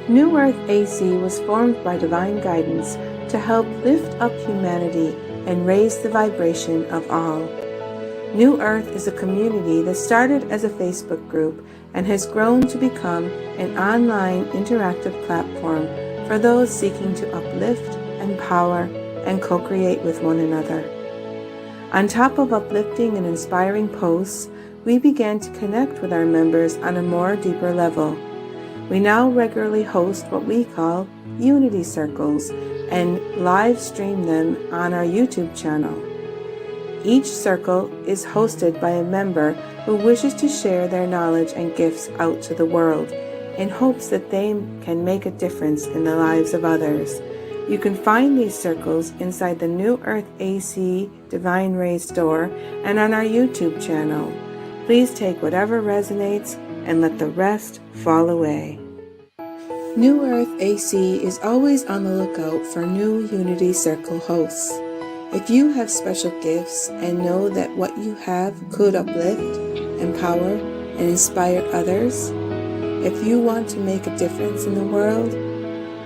New Earth AC was formed by divine guidance to help lift up humanity and raise the vibration of all. New Earth is a community that started as a Facebook group and has grown to become an online interactive platform for those seeking to uplift, empower, and co-create with one another. On top of uplifting and inspiring posts, we began to connect with our members on a more deeper level. We now regularly host what we call Unity Circles and live stream them on our YouTube channel. Each circle is hosted by a member who wishes to share their knowledge and gifts out to the world in hopes that they can make a difference in the lives of others. You can find these circles inside the New Earth AC Divine Ray store and on our YouTube channel. Please take whatever resonates and let the rest fall away. New Earth AC is always on the lookout for new Unity Circle hosts. If you have special gifts and know that what you have could uplift, empower, and inspire others, if you want to make a difference in the world,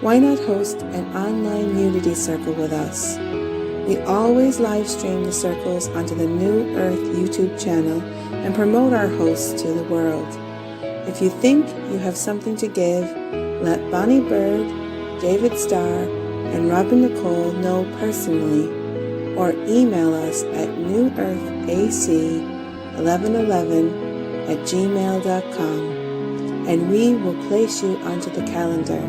why not host an online Unity Circle with us? We always live stream the circles onto the New Earth YouTube channel and promote our hosts to the world. If you think you have something to give, let Bonnie Bird, David Starr, and Robin Nicole know personally, or email us at newearthac1111@gmail.com, and we will place you onto the calendar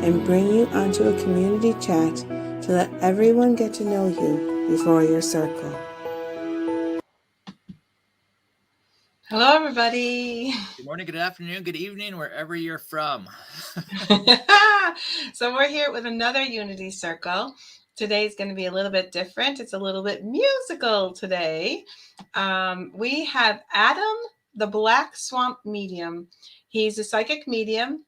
and bring you onto a community chat to let everyone get to know you before your circle. Hello, everybody. Good morning, good afternoon, good evening, wherever you're from. So we're here with another Unity Circle. Today's going to be a little bit different. It's a little bit musical today. We have Adam, the Black Swamp Medium. He's a psychic medium,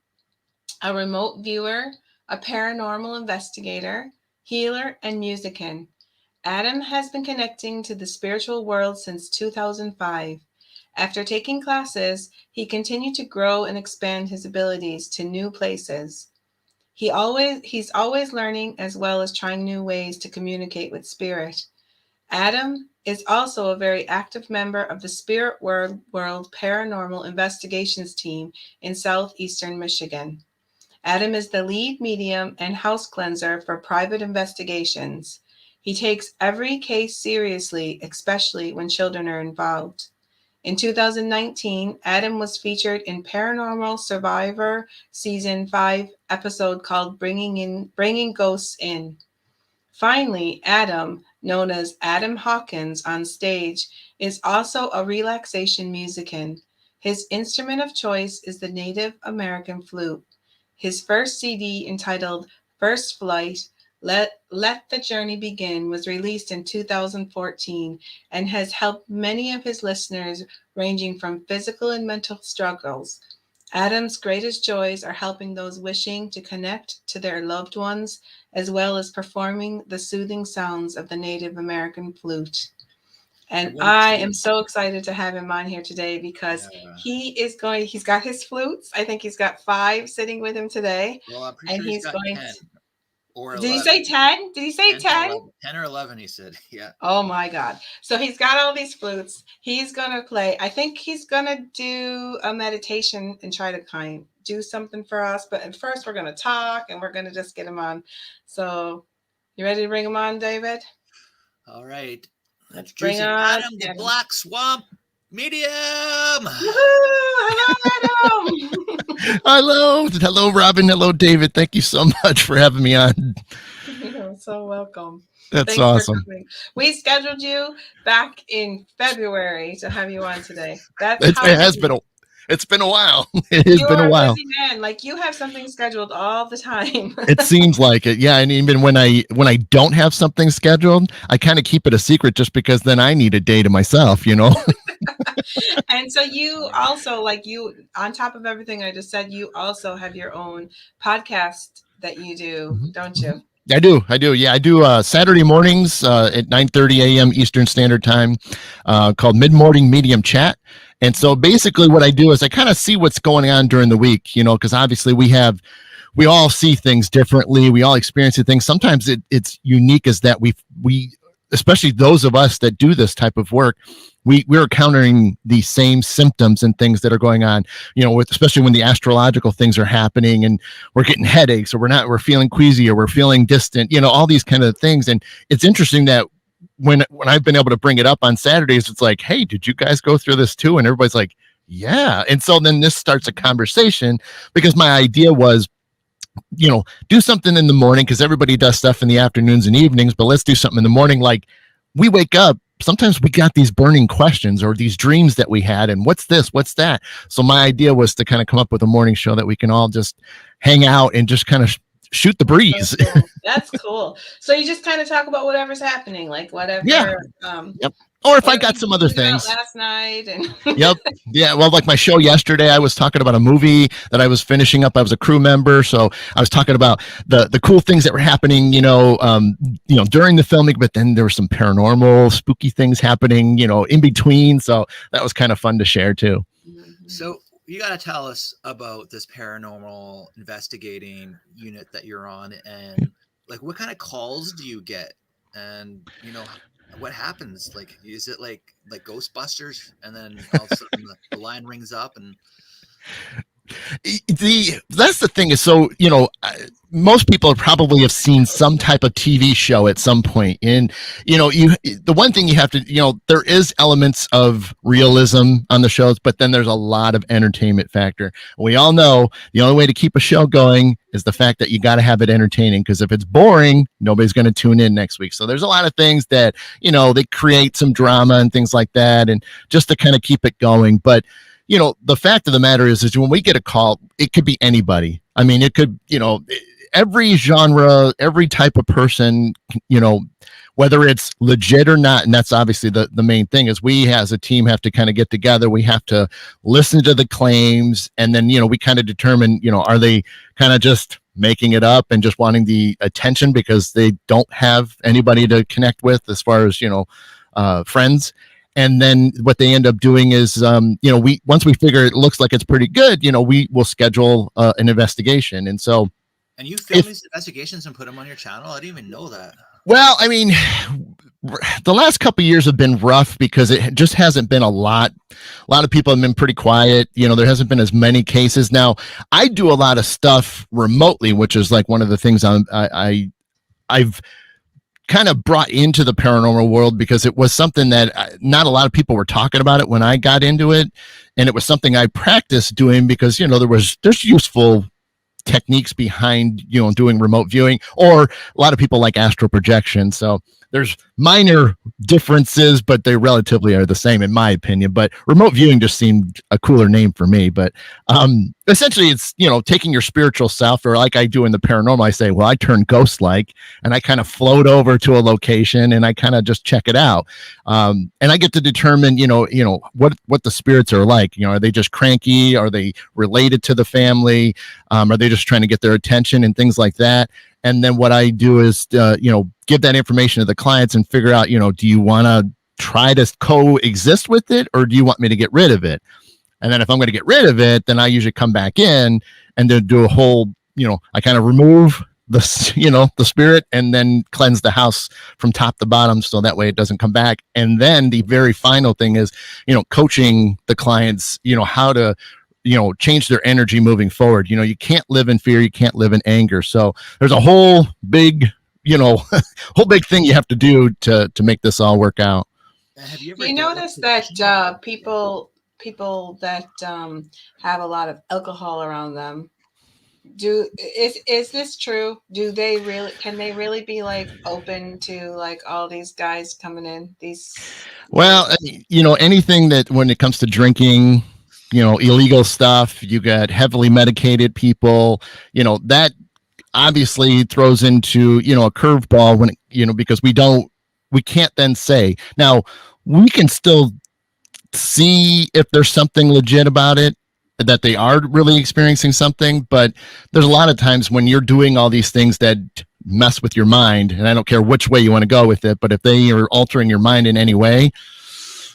a remote viewer, a paranormal investigator, healer, and musician. Adam has been connecting to the spiritual world since 2005. After taking classes, he continued to grow and expand his abilities to new places. He's always learning as well as trying new ways to communicate with spirit. Adam is also a very active member of the Spirit World Paranormal Investigations team in southeastern Michigan. Adam is the lead medium and house cleanser for private investigations. He takes every case seriously, especially when children are involved. In 2019, Adam was featured in Paranormal Survivor Season 5 episode called Bringing Ghosts In. Finally, Adam, known as Adam Hawkins on stage, is also a relaxation musician. His instrument of choice is the Native American flute. His first CD, entitled First Flight, Let the Journey Begin, was released in 2014 and has helped many of his listeners ranging from physical and mental struggles. Adam's greatest joys are helping those wishing to connect to their loved ones, as well as performing the soothing sounds of the Native American flute. And I am so excited to have him on here today because he's got his flutes. I think he's got 5 sitting with him today. Well, I'm pretty sure he's got 10. Or did he say 10? Did he say 10? 10 or 11, he said. Yeah. Oh, my God. So he's got all these flutes. He's going to play. I think he's going to do a meditation and try to do something for us. But at first, we're going to talk, and we're going to just get him on. So you ready to bring him on, David? All right. Let's bring on Adam, the Black Swamp Medium. Hello, Adam. Hello, Robin. Hello, David. Thank you so much for having me on. You're so welcome. That's awesome. We scheduled you back in February to have you on today. It's been a while. It has been a while. Busy man. Like, you have something scheduled all the time. It seems like it. Yeah. And even when I don't have something scheduled, I kind of keep it a secret just because then I need a day to myself, you know? And so you also, on top of everything I just said, you also have your own podcast that you do, don't you? I do. Yeah, I do Saturday mornings at 9:30 a.m. Eastern Standard Time called Mid-Morning Medium Chat. And so basically what I do is I kind of see what's going on during the week, because obviously we all see things differently. We all experience things. Sometimes it's unique is that we, especially those of us that do this type of work, we're encountering the same symptoms and things that are going on, especially when the astrological things are happening and we're getting headaches or we're feeling queasy or we're feeling distant, all these kind of things. And it's interesting that when I've been able to bring it up on Saturdays, it's like, hey, did you guys go through this too? And everybody's like, yeah. And so then this starts a conversation, because my idea was, do something in the morning, because everybody does stuff in the afternoons and evenings, but let's do something in the morning. Like, we wake up, sometimes we got these burning questions or these dreams that we had, and what's this, what's that? So my idea was to kind of come up with a morning show that we can all just hang out and just kind of shoot the breeze. So cool. That's cool. So you just kind of talk about whatever's happening, like whatever. Yeah. Yep. Or if I got some other things last night. And Yep. Yeah. Well, like my show yesterday, I was talking about a movie that I was finishing up. I was a crew member, so I was talking about the cool things that were happening, during the filming. But then there were some paranormal, spooky things happening, in between. So that was kind of fun to share too. So you got to tell us about this paranormal investigating unit that you're on, and like what kind of calls do you get, and what happens? Like, is it like Ghostbusters, and then all of a sudden the line rings up? And that's the thing is, so most people probably have seen some type of TV show at some point. And the one thing you have to, there is elements of realism on the shows, but then there's a lot of entertainment factor. We all know the only way to keep a show going is the fact that you got to have it entertaining, because if it's boring, nobody's going to tune in next week. So there's a lot of things that they create some drama and things like that, and just to kind of keep it going. But the fact of the matter is when we get a call, it could be anybody. I mean, it could, every genre, every type of person, whether it's legit or not. And that's obviously the main thing is we as a team have to kind of get together. We have to listen to the claims. And then, we kind of determine, are they kind of just making it up and just wanting the attention because they don't have anybody to connect with as far as, friends. And then what they end up doing is, once we figure it looks like it's pretty good, we will schedule an investigation. And so, and you film these investigations and put them on your channel? I didn't even know that. Well, I mean, the last couple of years have been rough because it just hasn't been a lot. A lot of people have been pretty quiet. There hasn't been as many cases. Now, I do a lot of stuff remotely, which is like one of the things I've kind of brought into the paranormal world, because it was something that not a lot of people were talking about it when I got into it. And it was something I practiced doing because, there's useful techniques behind, doing remote viewing, or a lot of people like astral projection. So there's minor differences, but they relatively are the same in my opinion. But remote viewing just seemed a cooler name for me. But essentially it's, taking your spiritual self, or like I do in the paranormal, I say, well, I turn ghost-like and I kind of float over to a location and I kind of just check it out. And I get to determine, what the spirits are like. Are they just cranky? Are they related to the family? Are they just trying to get their attention and things like that? And then what I do is, give that information to the clients and figure out, do you want to try to coexist with it, or do you want me to get rid of it? And then if I'm going to get rid of it, then I usually come back in and then do a whole, I kind of remove the spirit and then cleanse the house from top to bottom. So that way it doesn't come back. And then the very final thing is, coaching the clients, how to, change their energy moving forward. You can't live in fear. You can't live in anger. So there's a whole big, whole big thing you have to do to make this all work out. Have you ever noticed that people that have a lot of alcohol around them, is this true? Can they really be like open to like all these guys coming in? Well, anything that when it comes to drinking, illegal stuff, you got heavily medicated people, that obviously throws into, a curveball when, because we can't then say, now we can still see if there's something legit about it, that they are really experiencing something. But there's a lot of times when you're doing all these things that mess with your mind, and I don't care which way you want to go with it, but if they are altering your mind in any way,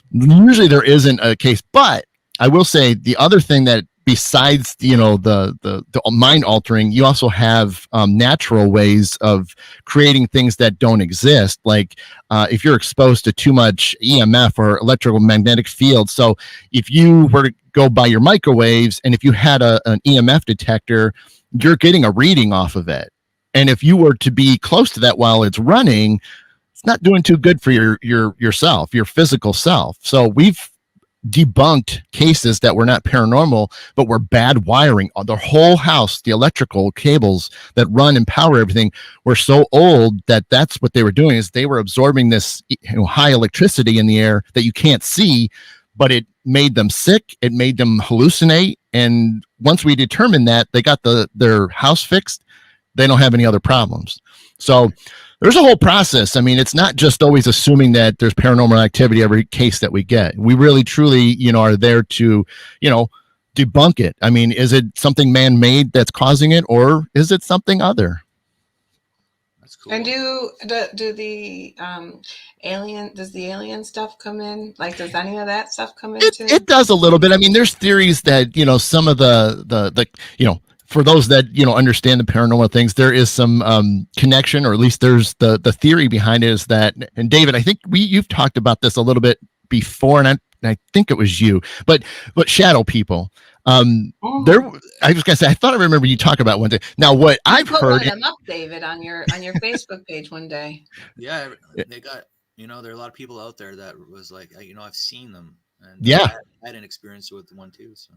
usually there isn't a case. But I will say the other thing that besides, the mind altering, you also have natural ways of creating things that don't exist. Like if you're exposed to too much EMF or electrical magnetic field. So if you were to go by your microwaves, and if you had an EMF detector, you're getting a reading off of it. And if you were to be close to that while it's running, it's not doing too good for yourself, your physical self. So we've debunked cases that were not paranormal, but were bad wiring. The whole house, the electrical cables that run and power everything were so old that that's what they were doing, is they were absorbing this high electricity in the air that you can't see, but it made them sick. It made them hallucinate. And once we determined that, they got their house fixed, they don't have any other problems. So there's a whole process. I mean, it's not just always assuming that there's paranormal activity every case that we get. We really, truly, are there to, debunk it. I mean, is it something man-made that's causing it, or is it something other? That's cool. And do the does the alien stuff come in? Like, does any of that stuff come into? It does a little bit. I mean, there's theories that, some of the for those that understand the paranormal things, there is some connection, or at least there's the theory behind it is that. And David, I think you've talked about this a little bit before, and I think it was you, but shadow people. There, I was gonna say, I thought I remember you talk about one day. Now, what I've heard, them up, David, on your Facebook page one day. Yeah, they got there are a lot of people out there that was like, I've seen them, and yeah, I had an experience with one too. So.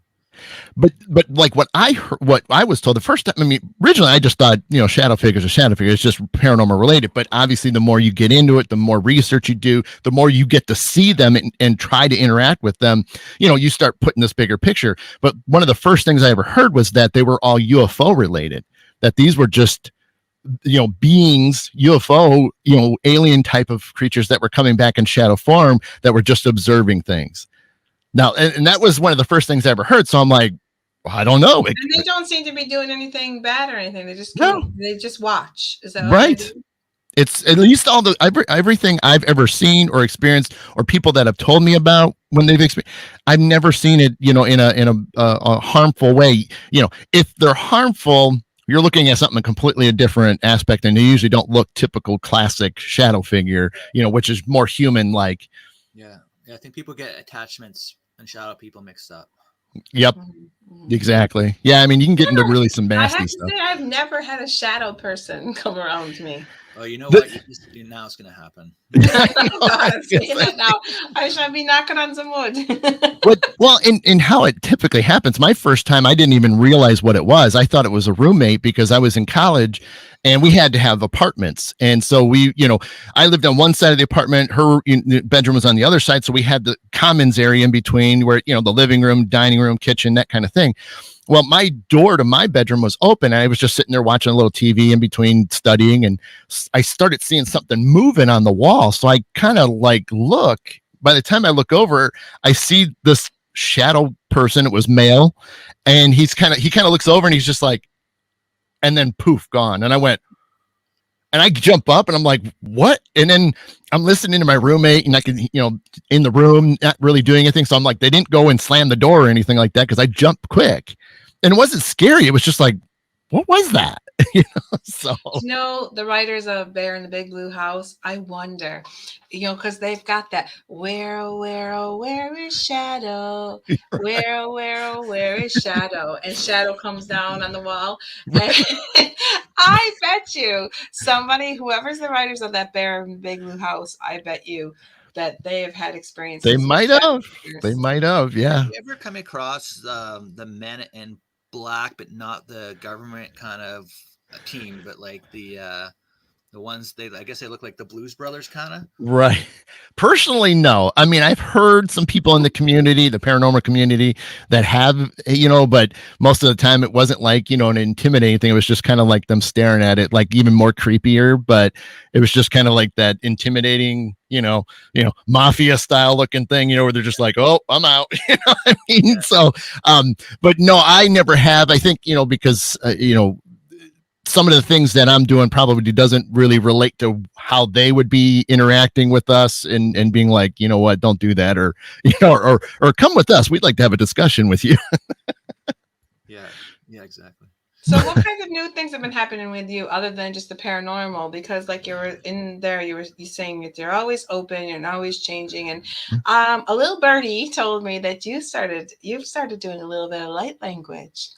But like what I heard, what I was told the first time, I mean, originally I just thought, shadow figures are shadow figures. It's just paranormal related. But obviously the more you get into it, the more research you do, the more you get to see them and try to interact with them, you start putting this bigger picture. But one of the first things I ever heard was that they were all UFO related, that these were just, beings, UFO, alien type of creatures that were coming back in shadow form that were just observing things. Now, and that was one of the first things I ever heard. So I'm like, well, I don't know. And they don't seem to be doing anything bad or anything. They just they just watch. Is that right? It's at least all everything I've ever seen or experienced, or people that have told me about when they've experienced. I've never seen it, in a harmful way. If they're harmful, you're looking at something completely a different aspect, and they usually don't look typical classic shadow figure, which is more human like. Yeah, I think people get attachments and shadow people mixed up. Yep, exactly. Yeah, I mean, you can get into really some nasty stuff. I've never had a shadow person come around me. Oh, you know what? Now it's going to happen. Now I shall be knocking on some wood. Well, in how it typically happens, my first time, I didn't even realize what it was. I thought it was a roommate because I was in college and we had to have apartments. And so I lived on one side of the apartment, her bedroom was on the other side. So we had the commons area in between where, the living room, dining room, kitchen, that kind of thing. Well, my door to my bedroom was open. And I was just sitting there watching a little TV in between studying. And I started seeing something moving on the wall. So I kind of look. By the time I look over, I see this shadow person. It was male. And he kind of looks over and he's just like, and then poof, gone. And I went, and I jump up and I'm like, what? And then I'm listening to my roommate and I can, in the room, not really doing anything. So I'm like, they didn't go and slam the door or anything like that because I jumped quick. And it wasn't scary. It was just like, what was that? So the writers of Bear in the Big Blue House, I wonder, because they've got that where is Shadow? Where is Shadow? And Shadow comes down on the wall. And I bet you whoever's the writers of that Bear in the Big Blue House, I bet you that they have had experiences. They might have, yeah. Have you ever come across the Men in Black, but not the government kind of team, but like the ones I guess they look like the Blues Brothers kind of? Right. Personally, no. I mean, I've heard some people in the community, the paranormal community, that have, but most of the time it wasn't like, an intimidating thing. It was just kind of like them staring at it, like even more creepier, but it was just kind of like that intimidating, mafia style looking thing, where they're just like, oh, I'm out. What I mean? Yeah. So, but no, I never have. I think, because, some of the things that I'm doing probably doesn't really relate to how they would be interacting with us and being like, you know what, don't do that, or or come with us. We'd like to have a discussion with you. Yeah, exactly. So what kinds of new things have been happening with you other than just the paranormal? Because like you were in there, you saying that you're always open, you're always changing. And a little birdie told me that you've started doing a little bit of light language.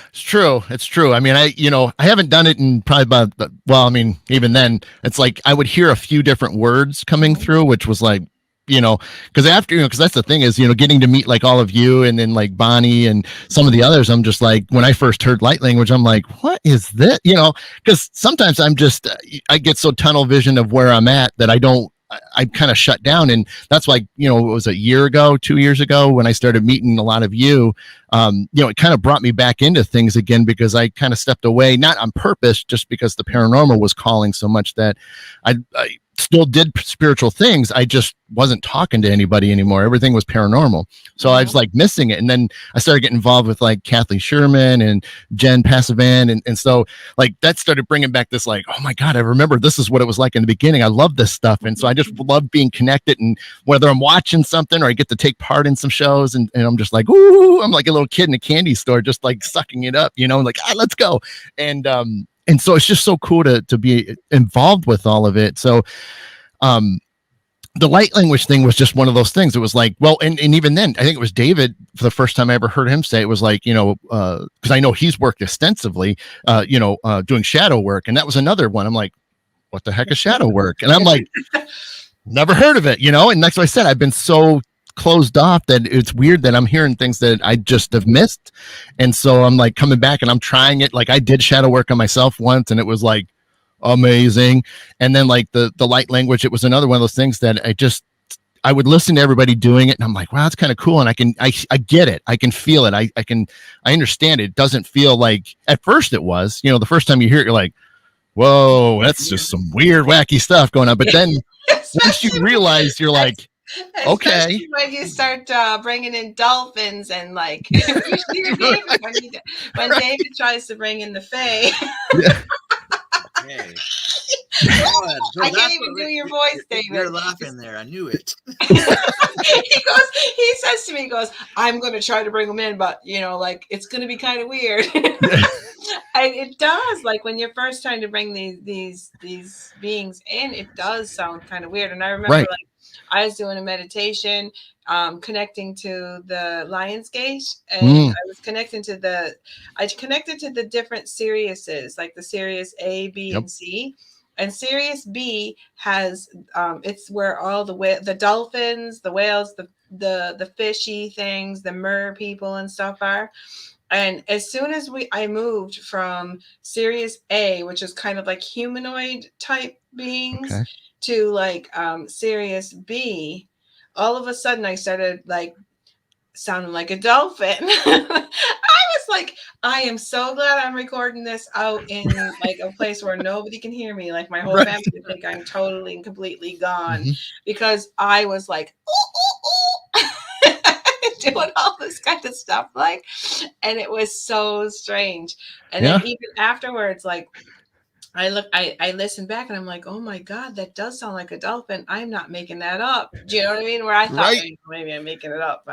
It's true. It's true. I mean, I haven't done it in probably about, well, I mean, even then it's like I would hear a few different words coming through, which was like, because after, because that's the thing is, getting to meet like all of you and then like Bonnie and some of the others, I'm just like, when I first heard light language, I'm like, what is this? Because sometimes I get so tunnel vision of where I'm at that I kind of shut down. And that's like, it was a year ago, 2 years ago when I started meeting a lot of you, it kind of brought me back into things again, because I kind of stepped away, not on purpose, just because the paranormal was calling so much that I still did spiritual things. I just wasn't talking to anybody anymore. Everything was paranormal. So I was like missing it. And then I started getting involved with like Kathleen Sherman and Jen Passivan. And so like that started bringing back this like, oh my God, I remember this is what it was like in the beginning. I love this stuff. And so I just love being connected, and whether I'm watching something or I get to take part in some shows and I'm just like, ooh, I'm like a little kid in a candy store, just like sucking it up, like, let's go. And so it's just so cool to be involved with all of it. So the light language thing was just one of those things. It was like, well, and even then, I think it was David, for the first time I ever heard him say, it was like, because I know he's worked extensively, doing shadow work. And that was another one. I'm like, what the heck is shadow work? And I'm like, never heard of it, and that's what I said. I've been so closed off that it's weird that I'm hearing things that I just have missed. And so I'm like coming back and I'm trying it. Like I did shadow work on myself once and it was like amazing. And then like the light language, it was another one of those things that I would listen to everybody doing it and I'm like, wow, that's kind of cool. And I get it. I can feel it. I understand it. It doesn't feel like at first it was, the first time you hear it, you're like, whoa, that's just some weird, wacky stuff going on. But then once you realize, you're like, okay. Especially when you start bringing in dolphins and like when David tries to bring in the Fae. Yeah. Hey. I can't even do your voice, David. You're laughing there. I knew it. He says to me, he goes, I'm going to try to bring them in, but like like it's going to be kind of weird. It does. Like when you're first trying to bring these beings in, it does sound kind of weird. And I remember like I was doing a meditation, connecting to the Lion's Gate, and I connected to the different Siriuses, like the Sirius A, B, and C. And Sirius B has it's where all the dolphins, the whales, the fishy things, the mer people and stuff are. And as soon as I moved from Sirius A, which is kind of like humanoid type beings, to like Sirius B, all of a sudden I started like sounding like a dolphin. I was like, I am so glad I'm recording this out in like a place where nobody can hear me. Like my whole family would think I'm totally and completely gone, because I was like, ooh, ooh, ooh. Doing all this kind of stuff, like, and it was so strange. And then even afterwards, like I listened back and I'm like, oh my God, that does sound like a dolphin. I'm not making that up. Do you know what I mean? Where I thought maybe I'm making it up,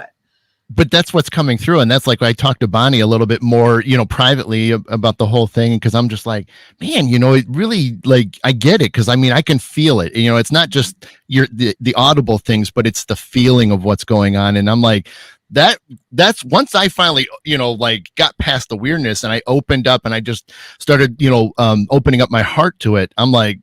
but that's what's coming through. And that's like, I talked to Bonnie a little bit more, privately about the whole thing. Because I'm just like, man, it really, like, I get it. Because I mean, I can feel it. It's not just the audible things, but it's the feeling of what's going on. And I'm like, that's once I finally, like got past the weirdness and I opened up and I just started, opening up my heart to it. I'm like,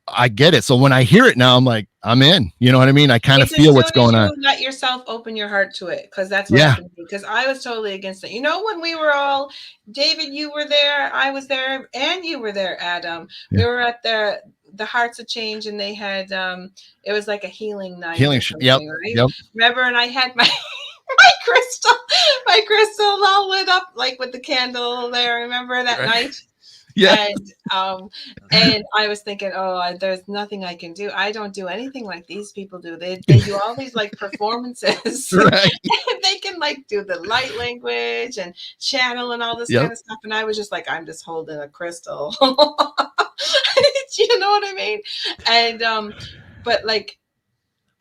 I get it. So when I hear it now, I'm like, I'm in. You know what I mean? I kind of feel what's going on. Let yourself open your heart to it, because that's what happened to me. Because I was totally against it. When we were all, David, you were there, I was there, and you were there, Adam. We were at the Hearts of Change, and they had it was like a healing night. Yep. Remember? And I had my my crystal all lit up like with the candle there. Remember that night? Yeah. And I was thinking, there's nothing I can do. I don't do anything like these people do. They do all these like performances. Right. And they can like do the light language and channel and all this Yep. kind of stuff. And I was just like, I'm just holding a crystal. You know what I mean? And but like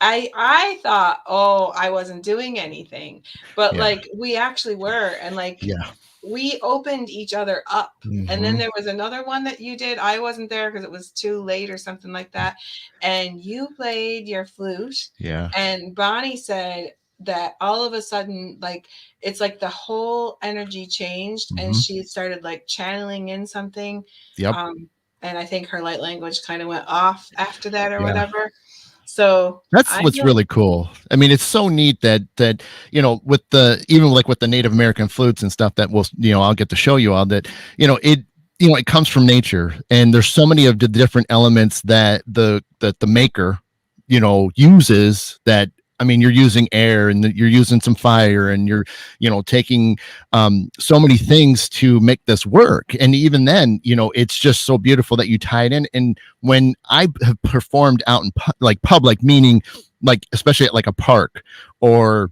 I thought, I wasn't doing anything, but Yeah. like we actually were, and like Yeah. we opened each other up. And then Mhm. there was another one that you did. I wasn't there because it was too late or something like that. And you played your flute. Yeah. And Bonnie said that all of a sudden, like it's like the whole energy changed, and Mhm. she started like channeling in something. Yep. And I think her light language kind of went off after that or Yeah. whatever. So That's what's really cool. I mean, it's so neat that with the even like with the Native American flutes and stuff that I'll get to show you all that, it comes from nature, and there's so many of the different elements that the maker, uses that. I mean, you're using air and you're using some fire and you're, taking so many things to make this work. And even then, it's just so beautiful that you tie it in. And when I have performed out in public, meaning like, especially at like a park or,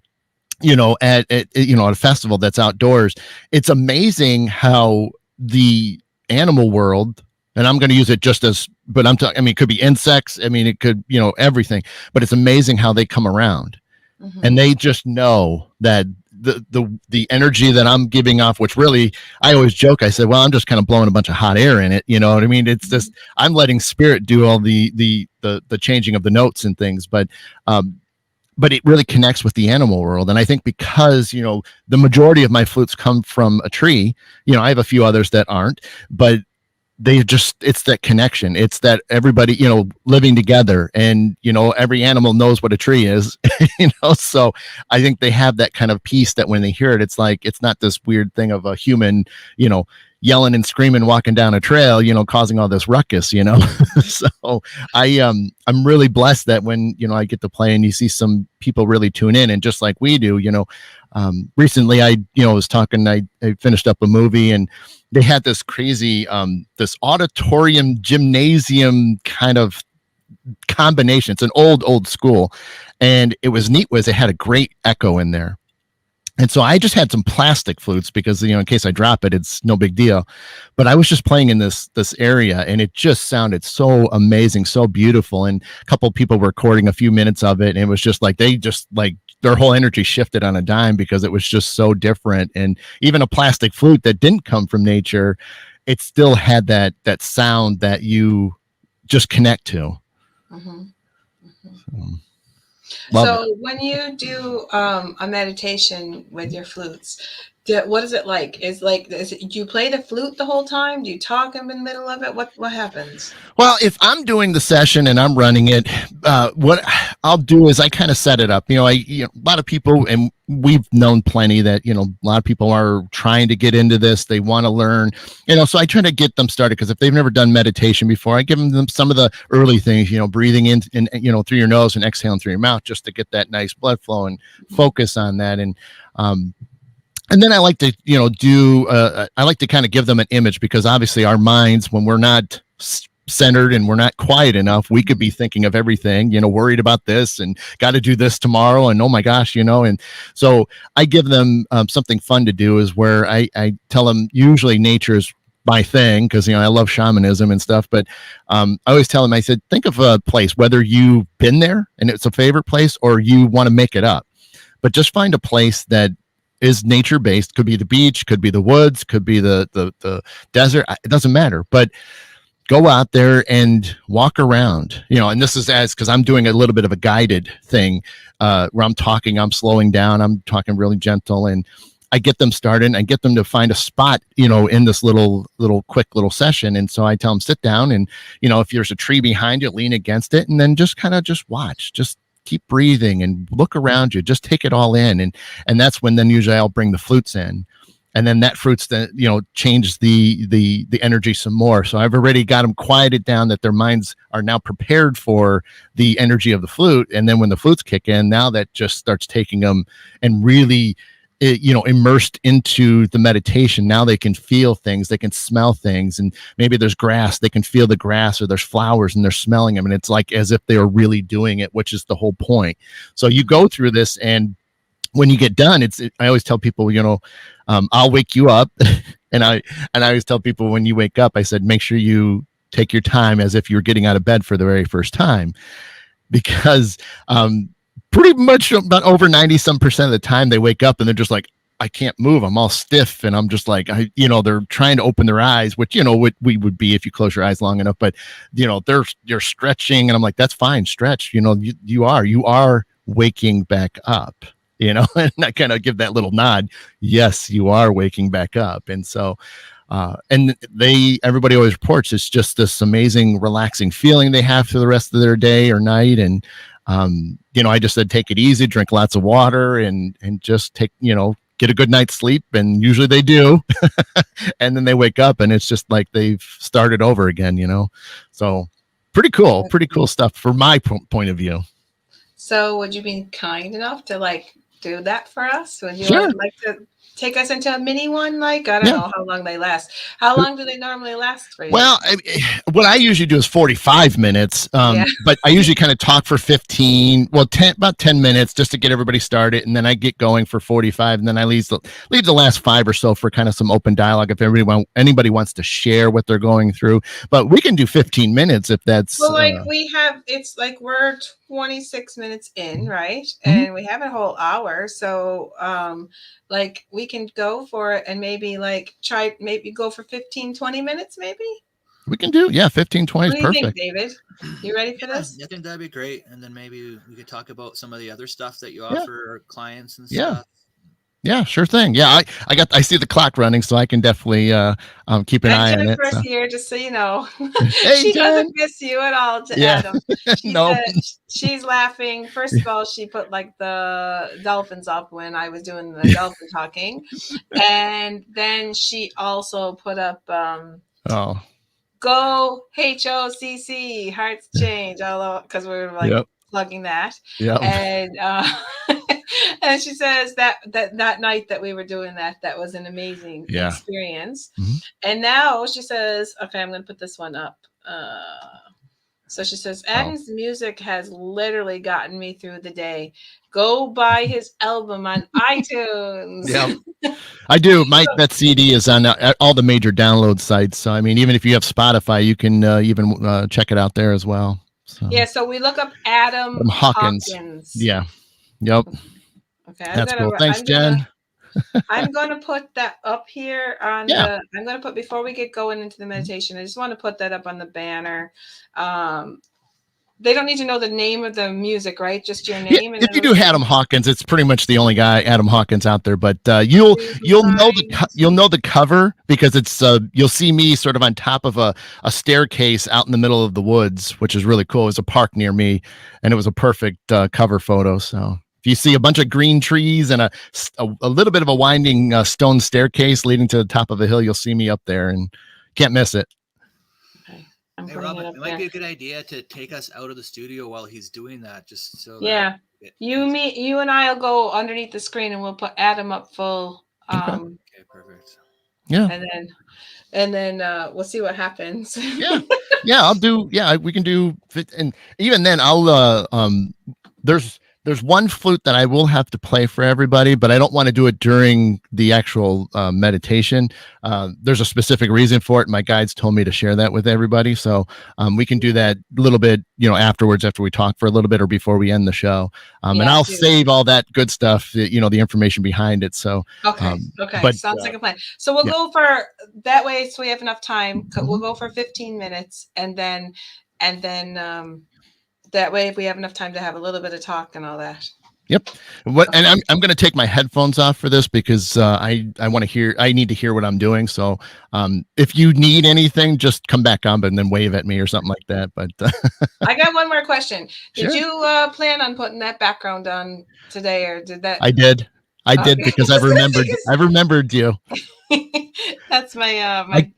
at a festival that's outdoors, it's amazing how the animal world, and I'm going to use it just as, but I'm talking, I mean, it could be insects. I mean, it could, everything, but it's amazing how they come around and they just know that the energy that I'm giving off, which really, I always joke, I said, well, I'm just kind of blowing a bunch of hot air in it. You know what I mean? It's just, I'm letting spirit do all the changing of the notes and things, but it really connects with the animal world. And I think because, the majority of my flutes come from a tree, I have a few others that aren't, but it's that connection. It's that everybody, living together, and, every animal knows what a tree is, so I think they have that kind of peace that when they hear it, it's like, it's not this weird thing of a human, yelling and screaming, walking down a trail, causing all this ruckus, so I'm really blessed that when, I get to play and you see some people really tune in, and just like we do, recently I was talking, I finished up a movie, and they had this crazy, this auditorium gymnasium kind of combination. It's an old school, and it was neat was it had a great echo in there. And so I just had some plastic flutes because, in case I drop it, it's no big deal. But I was just playing in this area, and it just sounded so amazing, so beautiful. And a couple of people were recording a few minutes of it, and it was just like their whole energy shifted on a dime because it was just so different. And even a plastic flute that didn't come from nature, it still had that sound that you just connect to. So when you do a meditation with your flutes, what is it like? Do you play the flute the whole time? Do you talk in the middle of it? What happens? Well, if I'm doing the session and I'm running it, what I'll do is I kind of set it up. A lot of people, and we've known plenty that, a lot of people are trying to get into this. They want to learn, so I try to get them started, because if they've never done meditation before, I give them some of the early things, breathing in and, through your nose and exhaling through your mouth, just to get that nice blood flow and focus on that. And then I like to, I like to kind of give them an image, because obviously our minds, when we're not centered and we're not quiet enough, we could be thinking of everything, worried about this and got to do this tomorrow. And oh my gosh, and so I give them something fun to do, is where I tell them, usually nature's my thing, because, I love shamanism and stuff. But I always tell them, I said, think of a place, whether you've been there and it's a favorite place, or you want to make it up, but just find a place that is nature based. Could be the beach, could be the woods, could be the desert. It doesn't matter, but go out there and walk around, and this is because I'm doing a little bit of a guided thing, where I'm slowing down, I'm talking really gentle, and I get them started, and I get them to find a spot, in this little quick little session. And so I tell them, sit down, and, if there's a tree behind you, lean against it, and then just kind of just watch, just keep breathing and look around you, just take it all in. And that's when then usually I'll bring the flutes in. And then that fruits then, change the energy some more. So I've already got them quieted down, that their minds are now prepared for the energy of the flute. And then when the flutes kick in, now that just starts taking them and really immersed into the meditation. Now they can feel things, they can smell things, and maybe there's grass, they can feel the grass, or there's flowers and they're smelling them. And it's like as if they are really doing it, which is the whole point. So you go through this, and when you get done, I always tell people, I'll wake you up. and I always tell people, when you wake up, I said, make sure you take your time as if you're getting out of bed for the very first time, because pretty much about over 90% of the time they wake up and they're just like, I can't move. I'm all stiff. And I'm just like, they're trying to open their eyes, which, what we would be if you close your eyes long enough, but you're stretching, and I'm like, that's fine. Stretch, you are waking back up, and I kind of give that little nod. Yes, you are waking back up. And so, and everybody always reports it's just this amazing, relaxing feeling they have for the rest of their day or night. And, I just said, take it easy, drink lots of water, and just get a good night's sleep. And usually they do. And then they wake up and it's just like they've started over again, so pretty cool stuff from my point of view. So would you be kind enough to do that for us? Would you Sure. like to take us into a mini one? I don't know how long they last. How long do they normally last for you? Well, what I usually do is 45 minutes, but I usually kind of talk for about 10 minutes just to get everybody started, and then I get going for 45, and then I leave the last 5 or so for kind of some open dialogue if anybody wants to share what they're going through. But we can do 15 minutes if that's. Well, it's like we're 26 minutes in, right? Mm-hmm. And we have a whole hour, so we can go for it, and maybe maybe go for 15, 20 minutes, maybe. We can do 15, 20 is perfect. Think, David? You ready for this? I think that'd be great. And then maybe we could talk about some of the other stuff that you offer our clients and stuff. Yeah, sure thing. Yeah, I see the clock running, so I can definitely keep an eye on it. Jennifer's here, just so you know. Hey, she Jen. doesn't miss you at all, Adam. No. She's laughing. First of all, she put the dolphins up when I was doing the dolphin talking, and then she also put up go HOCC hearts change, although because we were plugging that. Yeah. And and she says that night that we were doing that was an amazing experience. Mm-hmm. And now she says, okay, I'm going to put this one up. So she says, Adam's music has literally gotten me through the day. Go buy his album on iTunes. Yeah, I do. That CD is on all the major download sites. So, I mean, even if you have Spotify, you can even check it out there as well. So. Yeah, so we look up Adam Hawkins. Yeah. Yep. Okay. That's cool. Thanks, Jen. I'm going to put that up here on I'm going to put, before we get going into the meditation, I just want to put that up on the banner. They don't need to know the name of the music, right? Just your name. Yeah, if you do Adam Hawkins, it's pretty much the only guy, Adam Hawkins, out there. But you'll know the cover because it's you'll see me sort of on top of a staircase out in the middle of the woods, which is really cool. It was a park near me, and it was a perfect cover photo. So if you see a bunch of green trees and a little bit of a winding stone staircase leading to the top of a hill, you'll see me up there, and can't miss it. Hey, Robin, it might be a good idea to take us out of the studio while he's doing that, just so. Yeah, you and I will go underneath the screen, and we'll put Adam up full. Okay, perfect. Yeah, and then we'll see what happens. I'll do. Yeah, we can do. And even then, I'll. There's one flute that I will have to play for everybody, but I don't want to do it during the actual meditation. There's a specific reason for it. My guides told me to share that with everybody. So we can do that a little bit, afterwards, after we talk for a little bit or before we end the show. And I'll save all that good stuff, the information behind it. So, okay. But, sounds like a plan. So we'll go for that way. So we have enough time. We'll go for 15 minutes and then that way, if we have enough time to have a little bit of talk and all that. Yep. And I'm going to take my headphones off for this because I need to hear what I'm doing. So if you need anything, just come back on and then wave at me or something like that. But I got one more question. Did Sure. you plan on putting that background on today, or did that? I did because I remembered you. That's my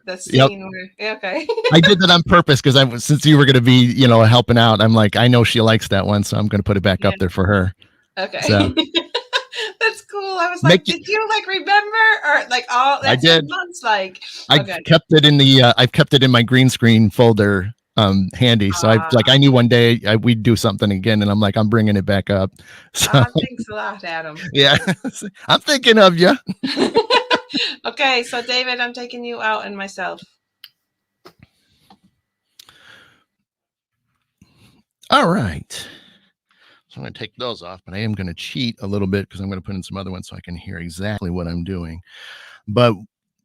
the scene where, okay. I did that on purpose because since you were going to be, helping out, I'm like, I know she likes that one, so I'm going to put it back up there for her. Okay. So. That's cool. I was Make like, did you like remember or like all I that's did. 10 months like I've okay. kept it in the I've kept it in my green screen folder handy. So I knew one day we'd do something again, and I'm like, I'm bringing it back up. So Thanks a lot, Adam. yeah, I'm thinking of you. Okay, so David, I'm taking you out and myself. All right. So I'm going to take those off, but I am going to cheat a little bit because I'm going to put in some other ones so I can hear exactly what I'm doing. But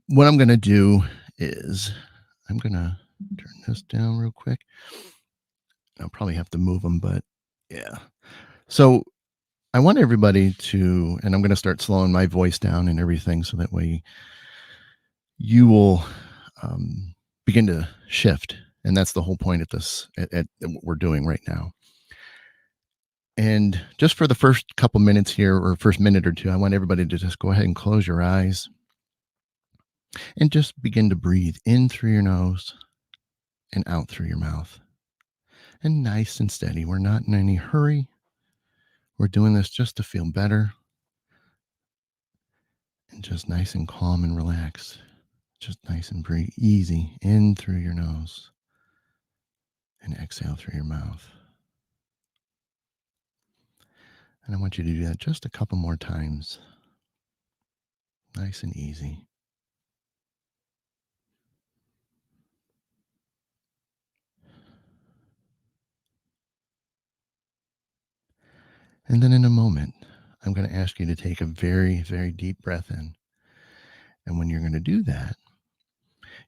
what I'm going to do is I'm going to turn this down real quick. I'll probably have to move them, but yeah. So I want everybody to, and I'm going to start slowing my voice down and everything so that way you will begin to shift. And that's the whole point at this, at what we're doing right now. And just for the first couple minutes here, or first minute or two, I want everybody to just go ahead and close your eyes and just begin to breathe in through your nose and out through your mouth. And nice and steady. We're not in any hurry. We're doing this just to feel better and just nice and calm and relaxed. Just nice and breathe easy in through your nose and exhale through your mouth. And I want you to do that just a couple more times. Nice and easy. And then in a moment, I'm going to ask you to take a very, very deep breath in. And when you're going to do that,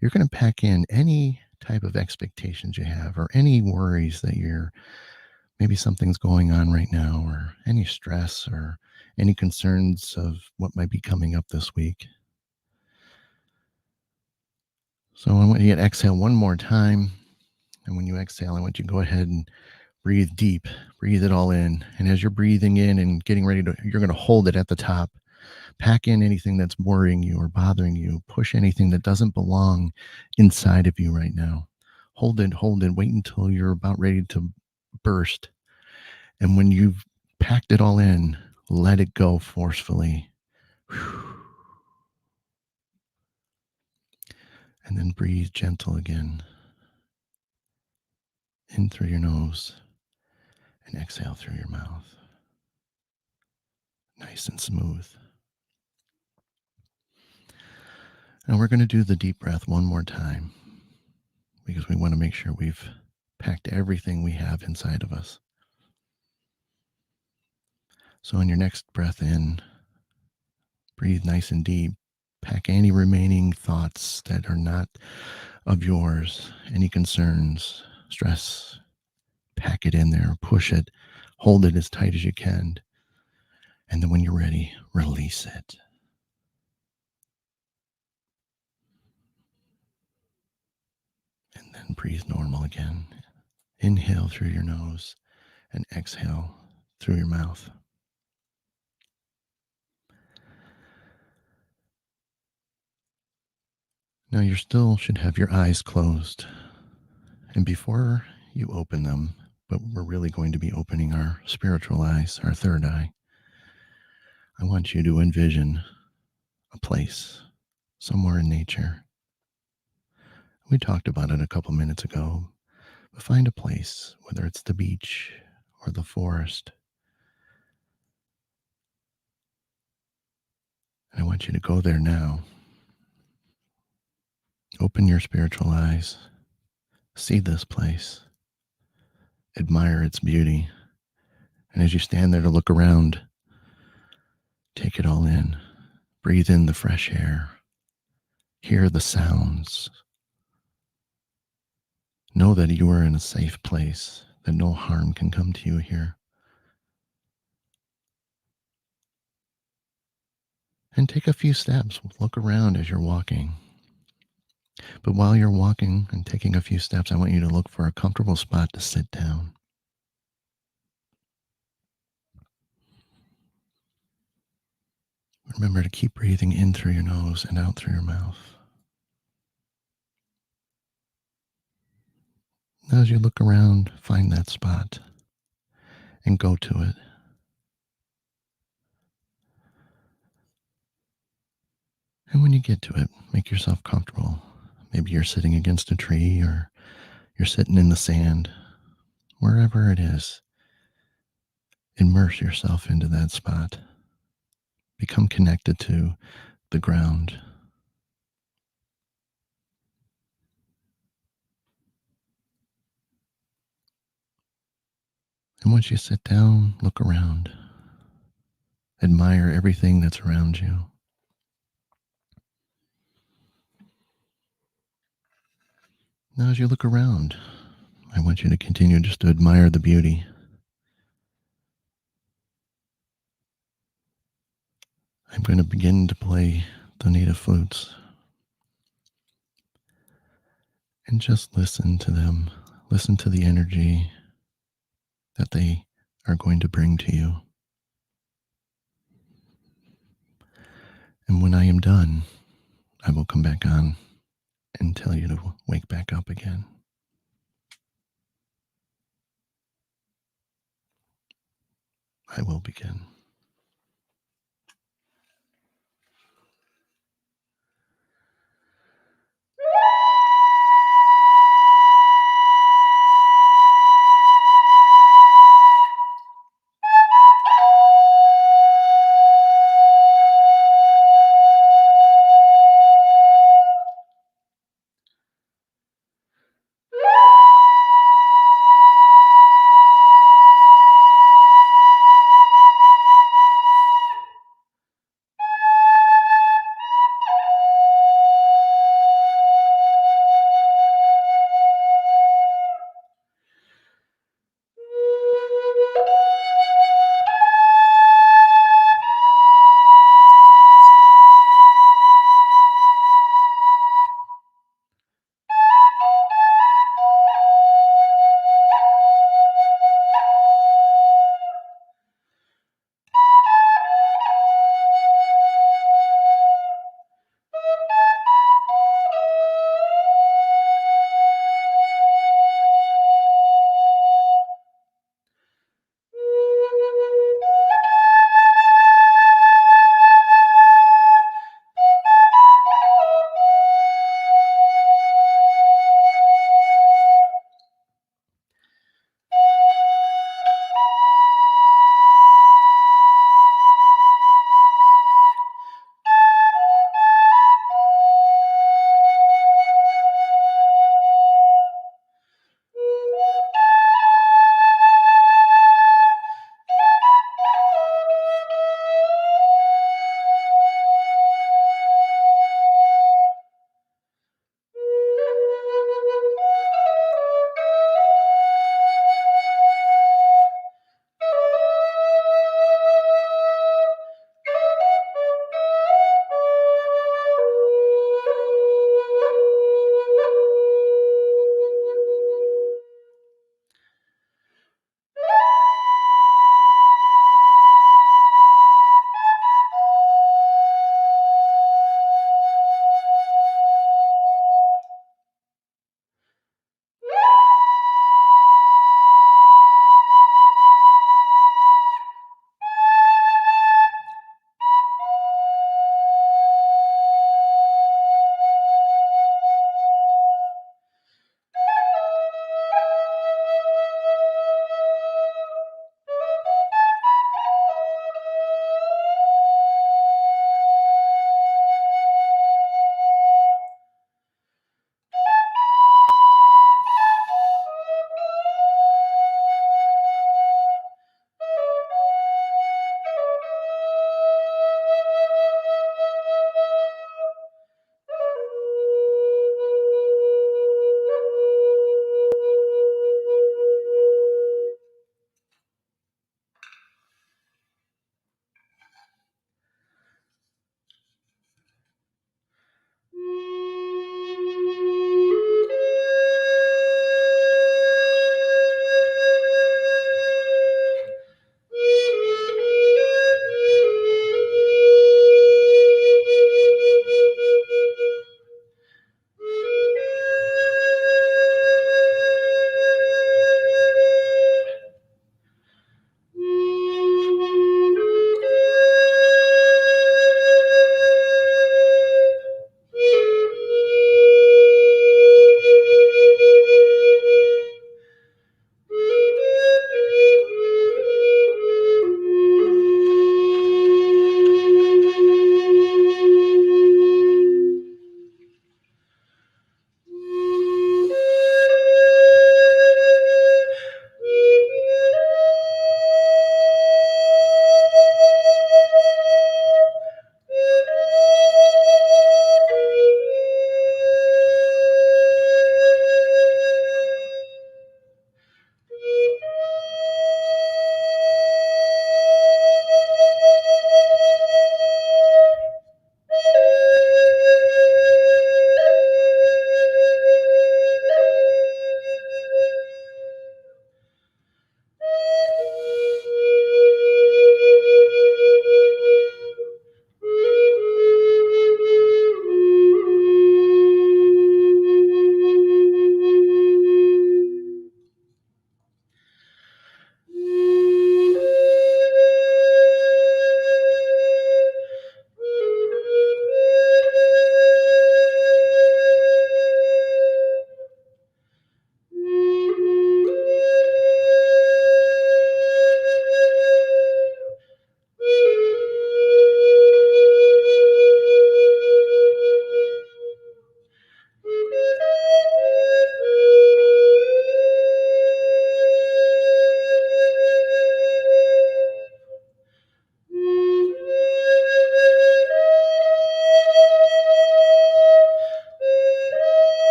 you're going to pack in any type of expectations you have or any worries that maybe something's going on right now, or any stress or any concerns of what might be coming up this week. So I want you to exhale one more time. And when you exhale, I want you to go ahead and breathe deep, breathe it all in. And as you're breathing in and getting ready to, you're going to hold it at the top. Pack in anything that's worrying you or bothering you. Push anything that doesn't belong inside of you right now. Hold it, wait until you're about ready to burst. And when you've packed it all in, let it go forcefully. And then breathe gentle again. In through your nose and exhale through your mouth. Nice and smooth. And we're going to do the deep breath one more time because we want to make sure we've packed everything we have inside of us. So on your next breath in, breathe nice and deep. Pack any remaining thoughts that are not of yours, any concerns, stress. Pack it in there, push it, hold it as tight as you can. And then when you're ready, release it. And then breathe normal again. Inhale through your nose and exhale through your mouth. Now you still should have your eyes closed. And before you open them, but we're really going to be opening our spiritual eyes, our third eye, I want you to envision a place somewhere in nature. We talked about it a couple minutes ago, but find a place, whether it's the beach or the forest. And I want you to go there now. Open your spiritual eyes. See this place. Admire its beauty. And as you stand there to look around, take it all in. Breathe in the fresh air. Hear the sounds. Know that you are in a safe place, that no harm can come to you here. And take a few steps. Look around as you're walking. But while you're walking and taking a few steps, I want you to look for a comfortable spot to sit down. Remember to keep breathing in through your nose and out through your mouth. Now as you look around, find that spot and go to it. And when you get to it, make yourself comfortable. Maybe you're sitting against a tree or you're sitting in the sand, wherever it is. Immerse yourself into that spot. Become connected to the ground. And once you sit down, look around. Admire everything that's around you. Now, as you look around, I want you to continue just to admire the beauty. I'm going to begin to play the native flutes. And just listen to them. Listen to the energy that they are going to bring to you. And when I am done, I will come back on and tell you to wake back up again. I will begin.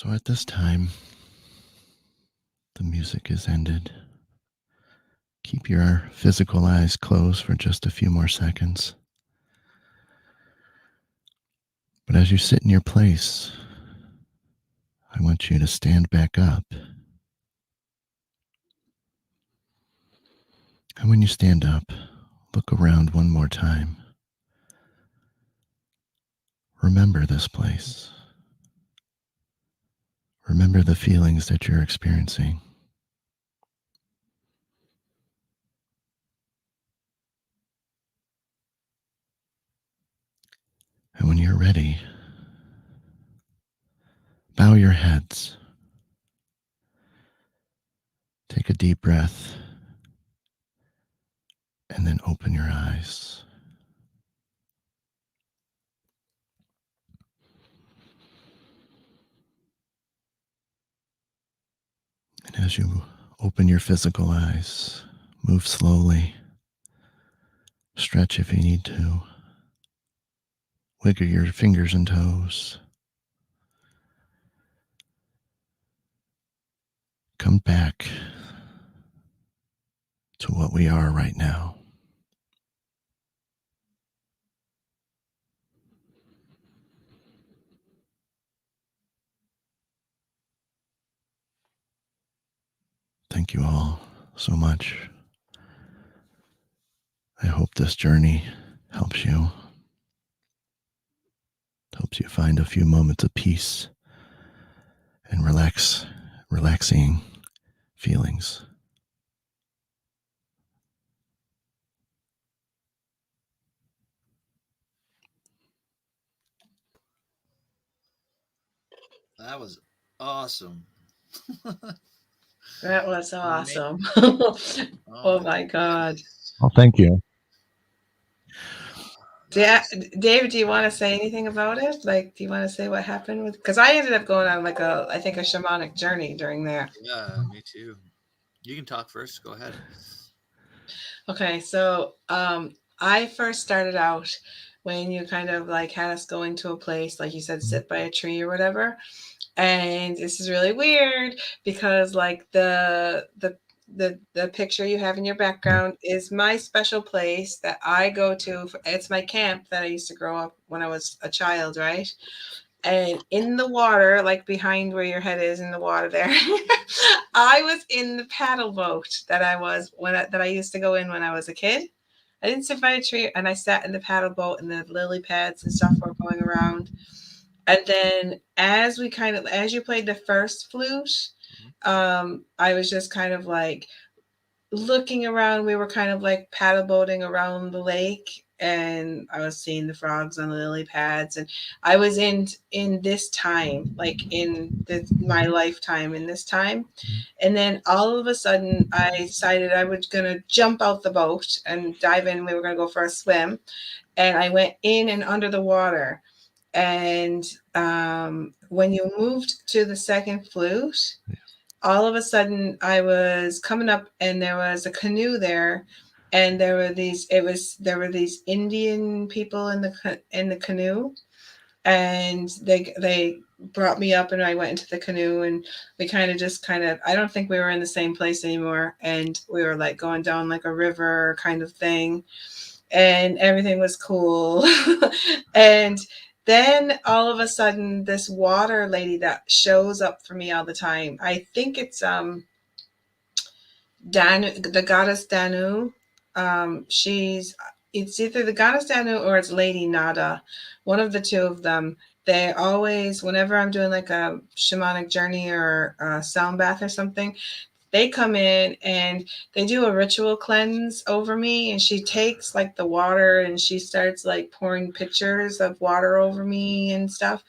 So at this time, the music is ended. Keep your physical eyes closed for just a few more seconds. But as you sit in your place, I want you to stand back up. And when you stand up, look around one more time. Remember this place. Remember the feelings that you're experiencing. And when you're ready, bow your heads. Take a deep breath. And then open your eyes. And as you open your physical eyes, move slowly. Stretch if you need to. Wiggle your fingers and toes. Come back to what we are right now. Thank you all so much. I hope this journey helps you. Helps you find a few moments of peace and relaxing feelings. That was awesome. That was awesome. Oh my my God. goodness. Well, thank you. David, do you want to say anything about it? Like, do you want to say what happened with? Because I ended up going on like I think a shamanic journey during that. Yeah, me too. You can talk first. Go ahead. Okay, so I first started out when you kind of like had us go into a place, like you said, sit by a tree or whatever. And this is really weird because like the picture you have in your background is my special place that I go to. It's my camp that I used to grow up when I was a child, right? And in the water, like behind where your head is in the water there, I was in the paddle boat that I used to go in when I was a kid. I didn't sit by a tree, and I sat in the paddle boat, and the lily pads and stuff were going around. And then as you played the first flute, I was just kind of like looking around. We were kind of like paddle boating around the lake, and I was seeing the frogs on the lily pads, and I was in this time, like my lifetime in this time. And then all of a sudden I decided I was gonna jump out the boat and dive in. We were gonna go for a swim, and I went in and under the water. And when you moved to the second flute, all of a sudden I was coming up, and there was a canoe there, and there were these Indian people in the canoe, and they brought me up, and I went into the canoe, and we kind of I don't think we were in the same place anymore, and we were like going down like a river kind of thing, and everything was cool. And then all of a sudden this water lady that shows up for me all the time, I think it's Danu, the goddess Danu. She's It's either the goddess Danu or it's Lady Nada, one of the two of them. They always, whenever I'm doing like a shamanic journey or a sound bath or something, they come in and they do a ritual cleanse over me, and she takes like the water and she starts like pouring pitchers of water over me and stuff.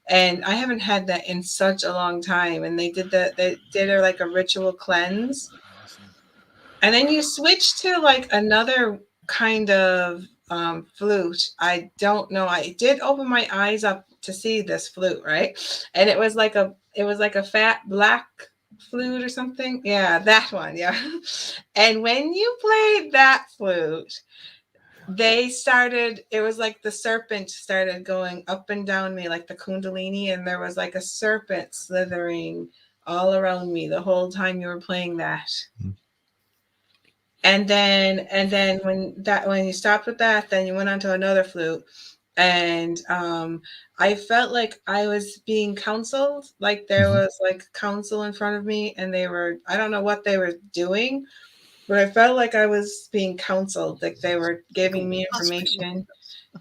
And I haven't had that in such a long time, and they did her like a ritual cleanse. Awesome. And then you switch to like another kind of flute. I don't know. I did open my eyes up to see this flute, right? And it was like a fat black flute or something. Yeah, that one. Yeah. And when you played that flute, it was like the serpent started going up and down me like the kundalini, and there was like a serpent slithering all around me the whole time you were playing that. And then when you stopped with that, then you went on to another flute, and I felt like I was being counseled, like there was like counsel in front of me, and I don't know what they were doing, but I felt like I was being counseled, like they were giving me information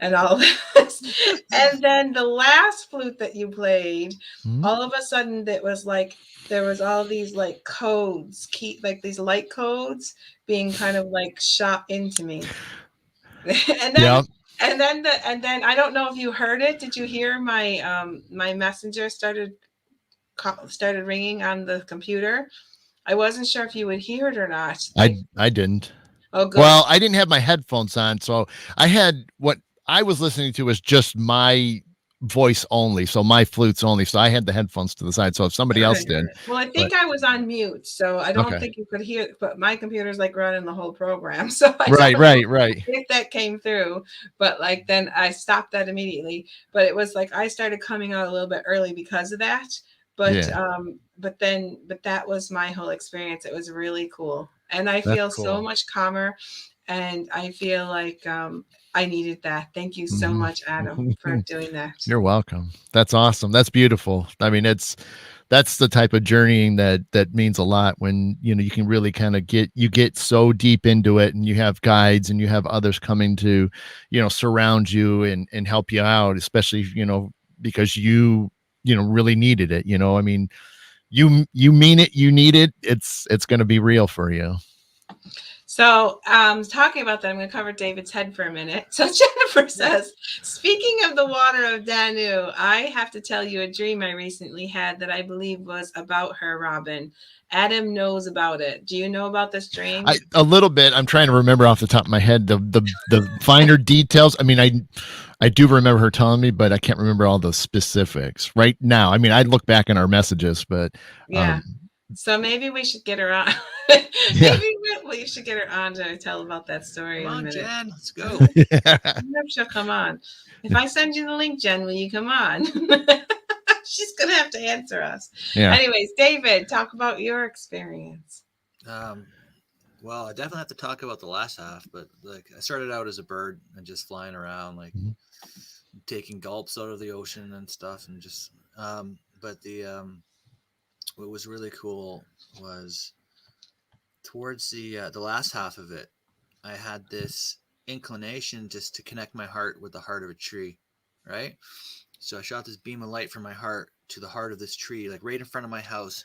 and all this. And then the last flute that you played, all of a sudden it was like there was all these like codes, like these light codes being kind of like shot into me. and then and then I don't know if you heard it. Did you hear my my messenger started ringing on the computer? I wasn't sure if you would hear it or not. I didn't. Oh, good. Well, I didn't have my headphones on, so I had what I was listening to was just my voice only, so my flutes only. So I had the headphones to the side. So if somebody else did, well, I think I was on mute, so I don't think you could hear. But my computer's like running the whole program, so I right. If that came through, but like then I stopped that immediately. But it was like I started coming out a little bit early because of that. But but that was my whole experience. It was really cool, and I feel so much calmer, and I feel like I needed that. Thank you so much, Adam, for doing that. You're welcome. That's awesome. That's beautiful. I mean, that's the type of journeying that means a lot when, you know, you can really kind of get so deep into it, and you have guides and you have others coming to, you know, surround you and help you out, especially, you know, because you really needed it. You know, I mean, you mean it, you need it. It's going to be real for you. So talking about that, I'm going to cover David's head for a minute. So Jennifer says, speaking of the water of Danu, I have to tell you a dream I recently had that I believe was about her, Robin. Adam knows about it. Do you know about this dream? A little bit. I'm trying to remember off the top of my head the finer details. I mean, I do remember her telling me, but I can't remember all the specifics right now. I mean, I'd look back in our messages, but yeah. So maybe we should get her on. Yeah. Maybe we should get her on to tell about that story. Come on, Jen, let's go. I know she'll come on. If I send you the link, Jen, will you come on? She's gonna have to answer us. Yeah. Anyways, David, talk about your experience. Well, I definitely have to talk about the last half, but like I started out as a bird and just flying around, like taking gulps out of the ocean and stuff, and just but what was really cool was towards the last half of it, I had this inclination just to connect my heart with the heart of a tree, right? So I shot this beam of light from my heart to the heart of this tree, like right in front of my house,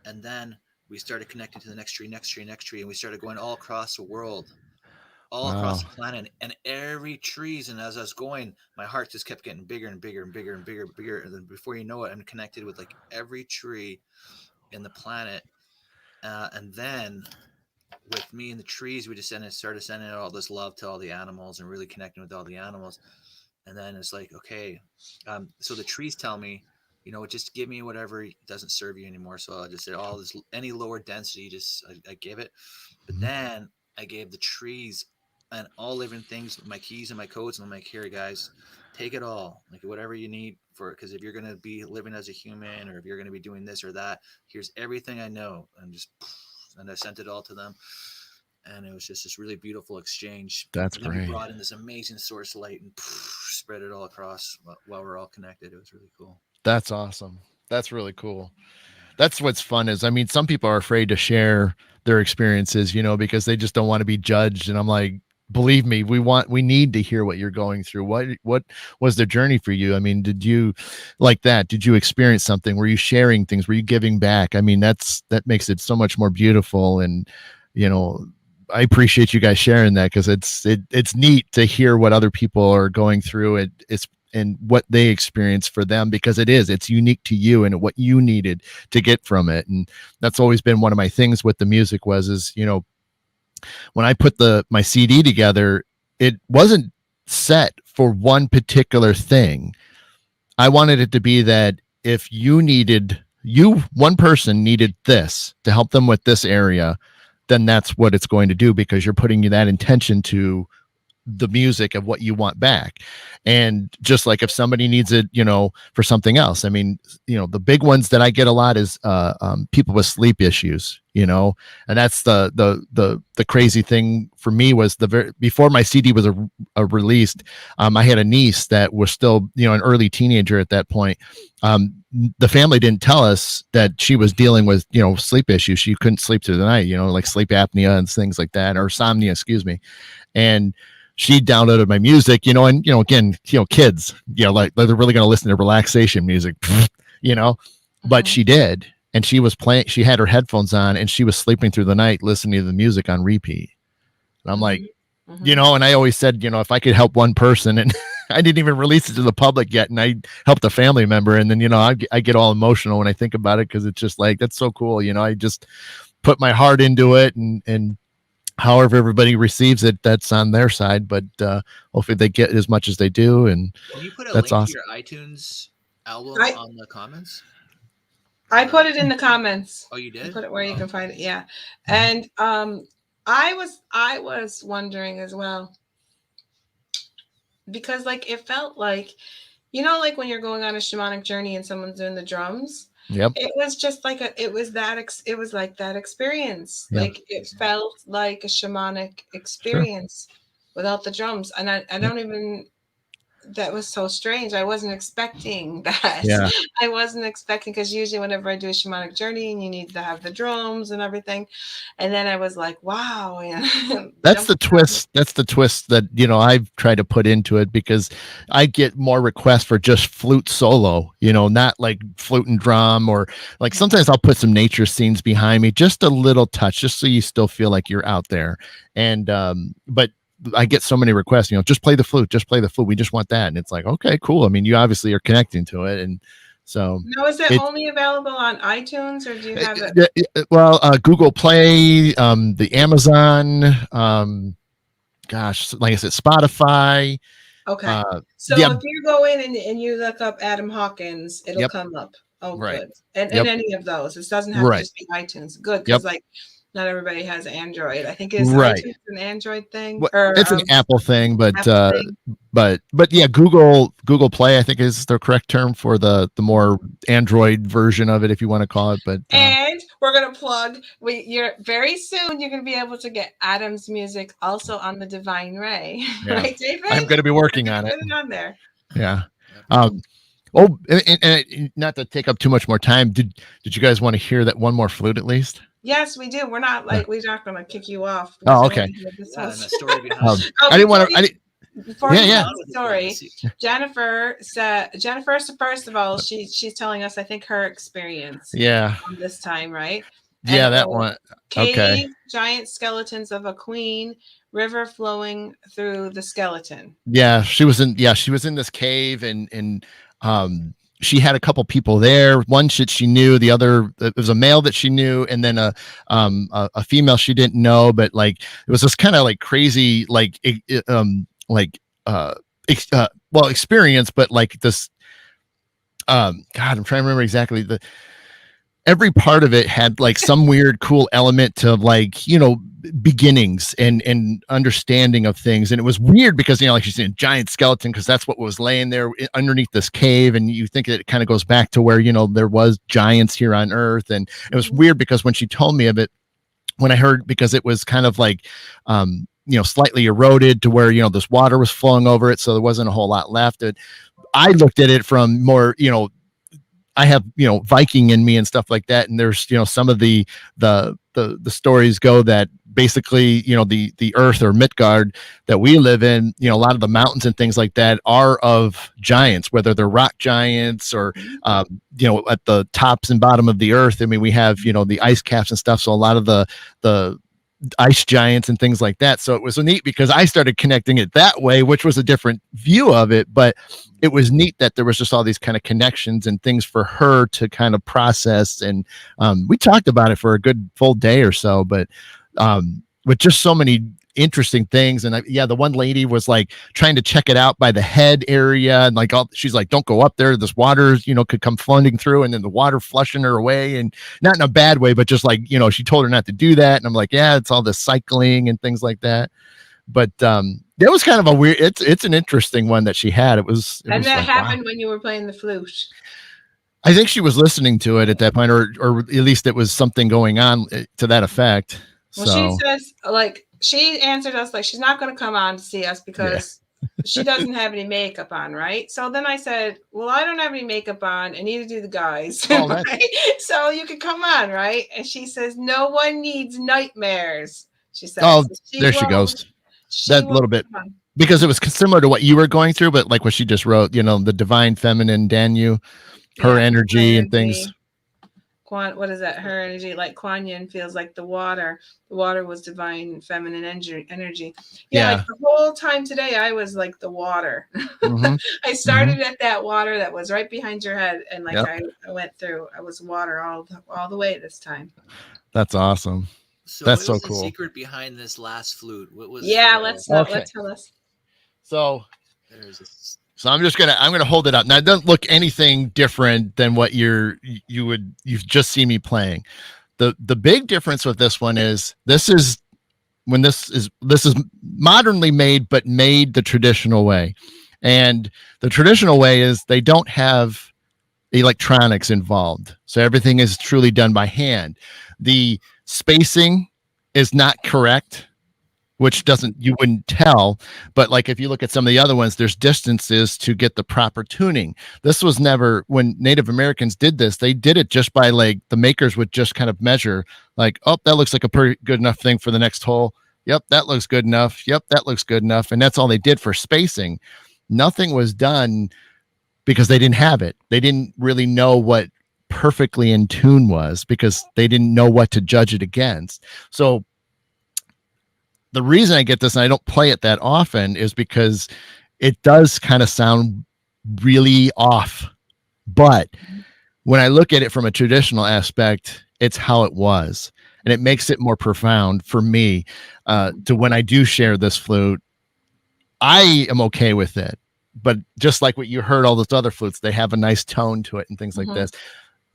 and then we started connecting to the next tree, and we started going all across the world, across the planet, and every trees. And as I was going, my heart just kept getting bigger and bigger and bigger and bigger and bigger. And then before you know it, I'm connected with like every tree in the planet. And then with me and the trees, we just started sending out all this love to all the animals and really connecting with all the animals. And then it's like, okay, so the trees tell me, you know, just give me whatever doesn't serve you anymore. So I just said, all this, any lower density, I give it. But then I gave the trees and all living things my keys and my codes, and I'm like, here, guys, take it all, like whatever you need for it. Because if you're going to be living as a human, or if you're going to be doing this or that, here's everything I know. And I sent it all to them. And it was just this really beautiful exchange. That's and then great. We brought in this amazing source light and spread it all across while we're all connected. It was really cool. That's awesome. That's really cool. That's what's fun is, I mean, some people are afraid to share their experiences, you know, because they just don't want to be judged. And I'm like, believe me, we need to hear what you're going through. What was the journey for you? I mean, did you experience something? Were you sharing things? Were you giving back? I mean, that makes it so much more beautiful. And, you know, I appreciate you guys sharing that, because it's neat to hear what other people are going through. And what they experience for them, because it's unique to you and what you needed to get from it. And that's always been one of my things with the music is, you know, when I put my CD together, it wasn't set for one particular thing. I wanted it to be that if one person needed this to help them with this area, then that's what it's going to do, because you're putting that intention to the music of what you want back. And just like if somebody needs it, for something else, I mean, the big ones that I get a lot is people with sleep issues, and that's the crazy thing for me was before my CD was released, I had a niece that was still, an early teenager at that point. The family didn't tell us that she was dealing with, sleep issues. She couldn't sleep through the night, like sleep apnea and things like that, or insomnia, excuse me. And she downloaded my music, and, again, kids, like they're really going to listen to relaxation music, but she did. And she was playing, she had her headphones on and she was sleeping through the night, listening to the music on repeat. And I'm like, and I always said, if I could help one person, and I didn't even release it to the public yet, and I helped a family member. And then, I get all emotional when I think about it, because it's just like, that's so cool. I just put my heart into it, and however everybody receives it, that's on their side. But hopefully they get as much as they do. And can you put a that's link awesome. to your iTunes album on the comments? I put it in the comments. Oh, you did? I put it where you can find it. Yeah. And I was wondering as well, because like it felt like, like when you're going on a shamanic journey and someone's doing the drums. Yep. It was just like it was like that experience. Yep. Like it felt like a shamanic experience without the drums. And I don't even, that was so strange. I wasn't expecting that. Yeah. I wasn't expecting, because usually whenever I do a shamanic journey and you need to have the drums and everything. And then I was like, wow. That's the twist. That's the twist that, I've tried to put into it, because I get more requests for just flute solo, not like flute and drum, or like sometimes I'll put some nature scenes behind me, just a little touch, just so you still feel like you're out there. And, but I get so many requests, just play the flute, we just want that. And it's like, okay, cool. I mean, you obviously are connecting to it. And so now, is it only available on iTunes, or do you have it? Well, Google Play, the Amazon, gosh, like I said, Spotify. Okay. So if you go in and you look up Adam Hawkins, it'll come up. Oh, right. Good. And any of those. It doesn't have to just be iTunes. Good. Because like not everybody has Android. I think it's iTunes an Android thing. Well, or it's an Apple thing, but Apple thing. but yeah, Google Play, I think, is the correct term for the more Android version of it, if you want to call it. But and we're gonna plug. You're very soon. You're gonna be able to get Adam's music also on the Divine Ray, right, David? I'm going to be working on it. Put it on there. Yeah. And not to take up too much more time. Did you guys want to hear that one more flute at least? Yes, we do. We're not going to kick you off. Oh, okay. The story behind I didn't want to. Before you tell the story, Jennifer said. Jennifer, first of all, she's telling us, I think, her experience. Yeah. This time, right? Yeah, and that one. Cave, okay. Giant skeletons of a queen, river flowing through the skeleton. Yeah, she was in this cave, and she had a couple people there. One she knew, the other, it was a male that she knew, and then a female she didn't know. But like it was this kind of like crazy experience, but like this. God, I'm trying to remember exactly every part of it had like some weird, cool element to like beginnings and understanding of things. And it was weird because like she's in a giant skeleton, because that's what was laying there underneath this cave, and you think it kind of goes back to where there was giants here on Earth. And it was weird because when she told me of it, when I heard, because it was kind of like slightly eroded to where this water was flowing over it, so there wasn't a whole lot left. I looked at it from more I have Viking in me and stuff like that, and there's some of the stories go that basically the Earth, or Midgard, that we live in, a lot of the mountains and things like that are of giants, whether they're rock giants or at the tops and bottom of the Earth. I mean, we have the ice caps and stuff, so a lot of the ice giants and things like that. So it was neat because I started connecting it that way, which was a different view of it, but it was neat that there was just all these kind of connections and things for her to kind of process. And we talked about it for a good full day or so, but with just so many interesting things. And the one lady was like trying to check it out by the head area, and like she's like, don't go up there, this water could come flooding through, and then the water flushing her away, and not in a bad way, but just like she told her not to do that. And I'm like, yeah, it's all this cycling and things like that. But that was kind of a weird. It's an interesting one that she had. It was And that like, happened wow. when you were playing the flute. I think she was listening to it at that point, or at least it was something going on to that effect. Well, So she says, like, she answered us like she's not going to come on to see us because she doesn't have any makeup on, right? So then I said, well, I don't have any makeup on, and neither do the guys. Oh, right? So you can come on, right? And she says, no one needs nightmares. She says, oh, so there she goes. She That will little bit. come on. Because it was similar to what you were going through, but like what she just wrote, the divine feminine Danu, her energy and things. What is that? Her energy, like Kuan Yin feels like the water. The water was divine feminine energy. Yeah. Like the whole time today, I was like the water. Mm-hmm. I started at that water that was right behind your head, and like Yep. I went through. I was water all the way this time. That's awesome. So that's what was so cool. The secret behind this last flute? What was? Let's tell us. So I'm gonna hold it up. Now it doesn't look anything different than what you've just seen me playing. The big difference with this one is this is modernly made, but made the traditional way. And the traditional way is they don't have electronics involved. So everything is truly done by hand. The spacing is not correct, which you wouldn't tell. But like if you look at some of the other ones, there's distances to get the proper tuning. This was never, when Native Americans did this, they did it just by like the makers would just kind of measure like, oh, that looks like a pretty good enough thing for the next hole. Yep, that looks good enough. Yep, that looks good enough. And that's all they did for spacing. Nothing was done because they didn't have it. They didn't really know what perfectly in tune was because they didn't know what to judge it against. So the reason I get this and I don't play it that often is because it does kind of sound really off. But when I look at it from a traditional aspect, it's how it was. And it makes it more profound for me to when I do share this flute. I am okay with it. But just like what you heard, all those other flutes, they have a nice tone to it and things like this.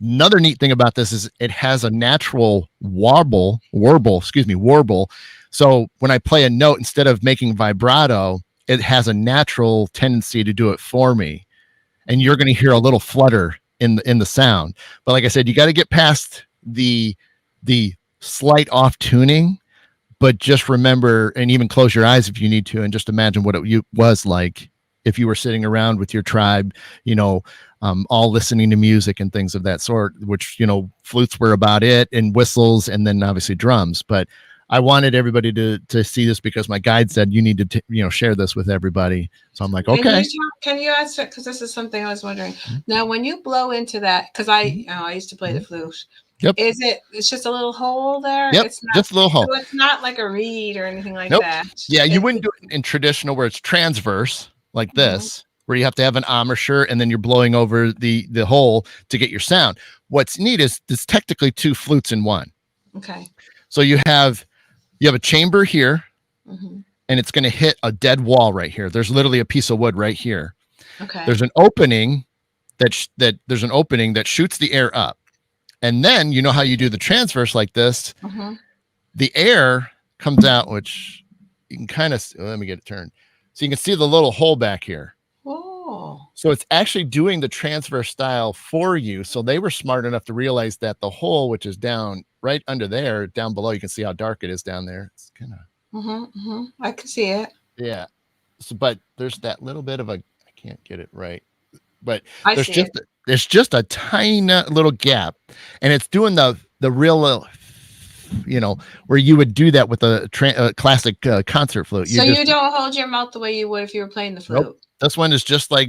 Another neat thing about this is it has a natural warble. So when I play a note, instead of making vibrato, it has a natural tendency to do it for me. And you're going to hear a little flutter in the sound. But like I said, you got to get past the slight off tuning, but just remember, and even close your eyes if you need to, and just imagine what it was like if you were sitting around with your tribe, all listening to music and things of that sort, which, flutes were about it, and whistles, and then obviously drums. But I wanted everybody to see this because my guide said you need to, share this with everybody. So I'm like, okay. Can you answer? Because this is something I was wondering. Now, when you blow into that, because I used to play the flute. Yep. It's just a little hole there? Yep. It's not, just a little hole. So it's not like a reed or anything like nope. that. Yeah, you wouldn't do it in traditional where it's transverse like this, where you have to have an embouchure and then you're blowing over the hole to get your sound. What's neat is there's technically two flutes in one. Okay. So you have a chamber here, and it's going to hit a dead wall right here. There's literally a piece of wood right here. Okay. There's an opening that shoots the air up. And then you know how you do the transverse like this. The air comes out, which you can kind of let me get it turned. So you can see the little hole back here. Oh. So it's actually doing the transverse style for you. So they were smart enough to realize that the hole, which is down right under there, down below, you can see how dark it is down there. It's kind of. I can see it. Yeah. So, but there's that little bit of I can't get it right. But there's just a tiny little gap, and it's doing the real, where you would do that with a classic concert flute. You don't hold your mouth the way you would if you were playing the flute. Nope. This one is just like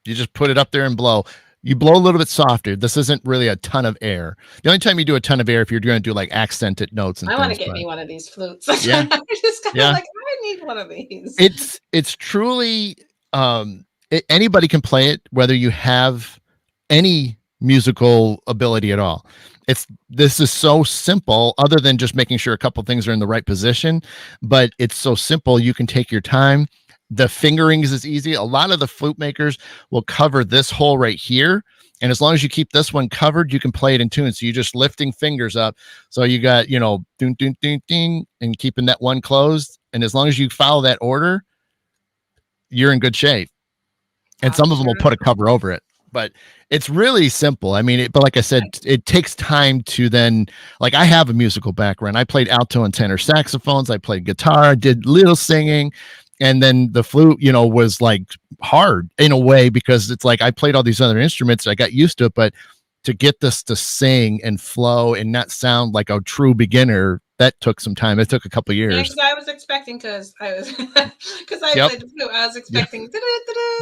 you just put it up there and blow. You blow a little bit softer. This isn't really a ton of air. The only time you do a ton of air if you're going to do like accented notes and I want to get me one of these flutes. Yeah. I'm just kind of like, I need one of these. It's truly anybody can play it, whether you have any musical ability at all. This is so simple, other than just making sure a couple things are in the right position, but it's so simple. You can take your time. The fingerings is easy. A lot of the flute makers will cover this hole right here. And as long as you keep this one covered, you can play it in tune. So you're just lifting fingers up. So you got, ding, ding, ding, ding, and keeping that one closed. And as long as you follow that order, you're in good shape. And some of them will put a cover over it, but it's really simple. I mean, but like I said, it takes time to then, like, I have a musical background. I played alto and tenor saxophones. I played guitar, did little singing. And then the flute, was like hard in a way, because it's like I played all these other instruments. I got used to it, but to get this to sing and flow and not sound like a true beginner, that took some time. It took a couple of years. Yeah, because I was expecting, because I Yep. played the flute, I was expecting Yep.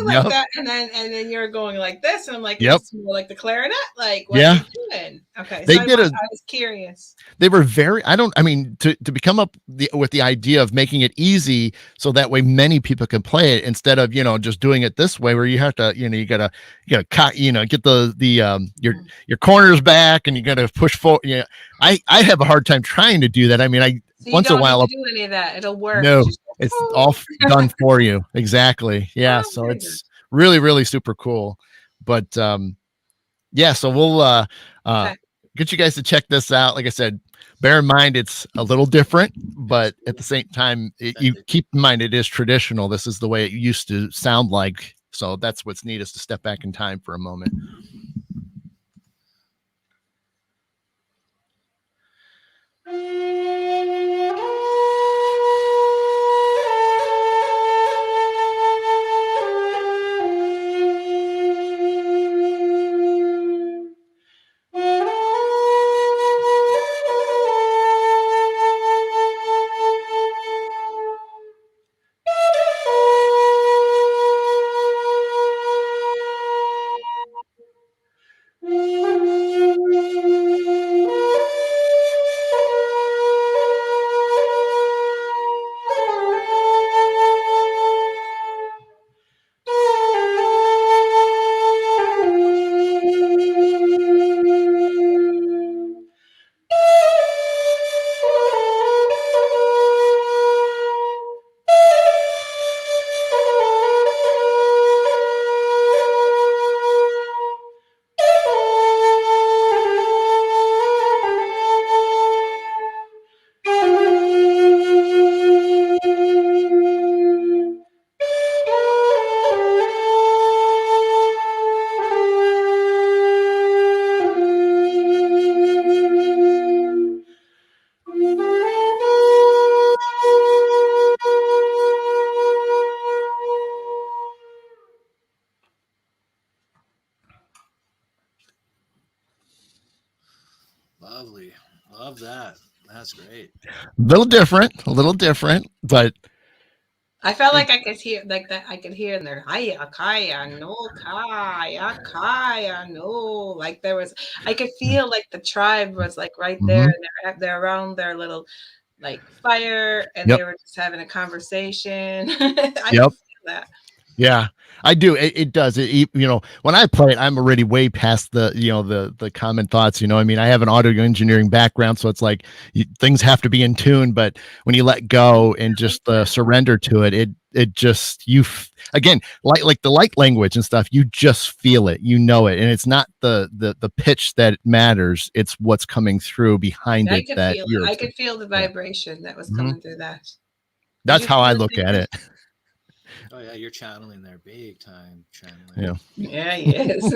like that, and then you're going like this, and I'm like, Yep. it's more like the clarinet. Like, what Yeah. are you doing? Okay, They so did I was curious. They were to become up with the idea of making it easy so that way many people can play it, instead of just doing it this way, where you have to you gotta get your corners back, and you gotta push forward. I have a hard time trying to do that. I mean, So once in a while need to do any of that. It'll work. no, Just go, it's all done for you. Exactly. Yeah. Oh, So very it's really, really super cool. But yeah, so we'll okay. get you guys to check this out. Like I said, bear in mind it's a little different, but at the same time, you keep in mind it is traditional. This is the way it used to sound like. So that's what's neat, is to step back in time for a moment. Lovely. Love that. That's great. A little different, but I felt like I could hear like that. I could hear in there, "Hiya, kaya, no, kaya, no." Like there was, I could feel like the tribe was like right there, and they're around their little like fire, and they were just having a conversation. I could feel that. Yeah, I do. It does. When I play it, I'm already way past the common thoughts. I mean, I have an audio engineering background, so it's like things have to be in tune. But when you let go and just surrender to it, it just again, like the light language and stuff, you just feel it, it, and it's not the pitch that matters. It's what's coming through behind it. I could feel the vibration that was coming through that. That's how I look at it. Oh yeah, you're channeling there, big time channeling. Yeah, he is.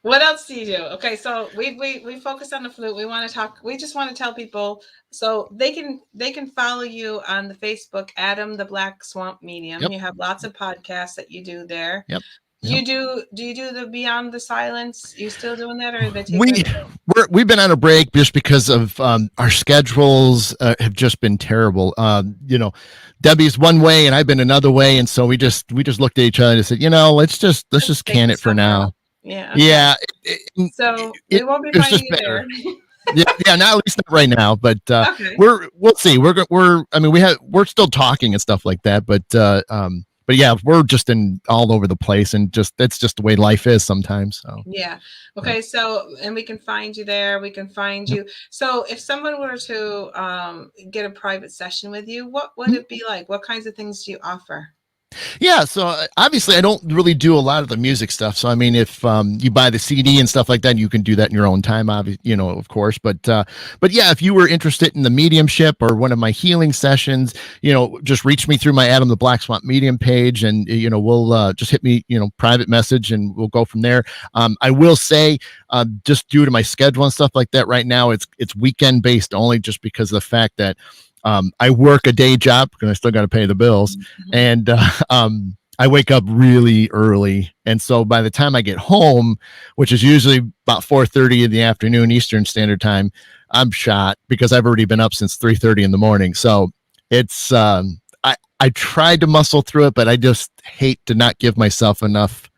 What else do you do? Okay, so we focus on the flute. We want to talk. We just want to tell people so they can follow you on the Facebook, Adam the Black Swamp Medium. You have lots of podcasts that you do there. Yep. Do you do the Beyond the Silence? You still doing that, or are they taking we've been on a break just because of our schedules have just been terrible. Debbie's one way and I've been another way, and so we just looked at each other and said, let's just can it for now. Yeah. Okay. Yeah. So we won't be finding you there. yeah, not at least not right now, but okay. we'll see. We're still talking and stuff like that, but yeah, we're just in all over the place, and that's just the way life is sometimes. So yeah. Okay. So, and we can find you there. We can find you. So if someone were to get a private session with you, what would it be like? What kinds of things do you offer? Yeah, so obviously I don't really do a lot of the music stuff. So I mean, if you buy the CD and stuff like that, you can do that in your own time, of course. But yeah, if you were interested in the mediumship or one of my healing sessions, just reach me through my Adam the Black Swamp Medium page, and we'll just hit me, private message, and we'll go from there. I will say, just due to my schedule and stuff like that, right now it's weekend based only, just because of the fact that I work a day job because I still got to pay the bills. Mm-hmm. And I wake up really early. And so by the time I get home, which is usually about 4:30 in the afternoon, Eastern Standard Time, I'm shot because I've already been up since 3:30 in the morning. So it's, I tried to muscle through it, but I just hate to not give myself enough.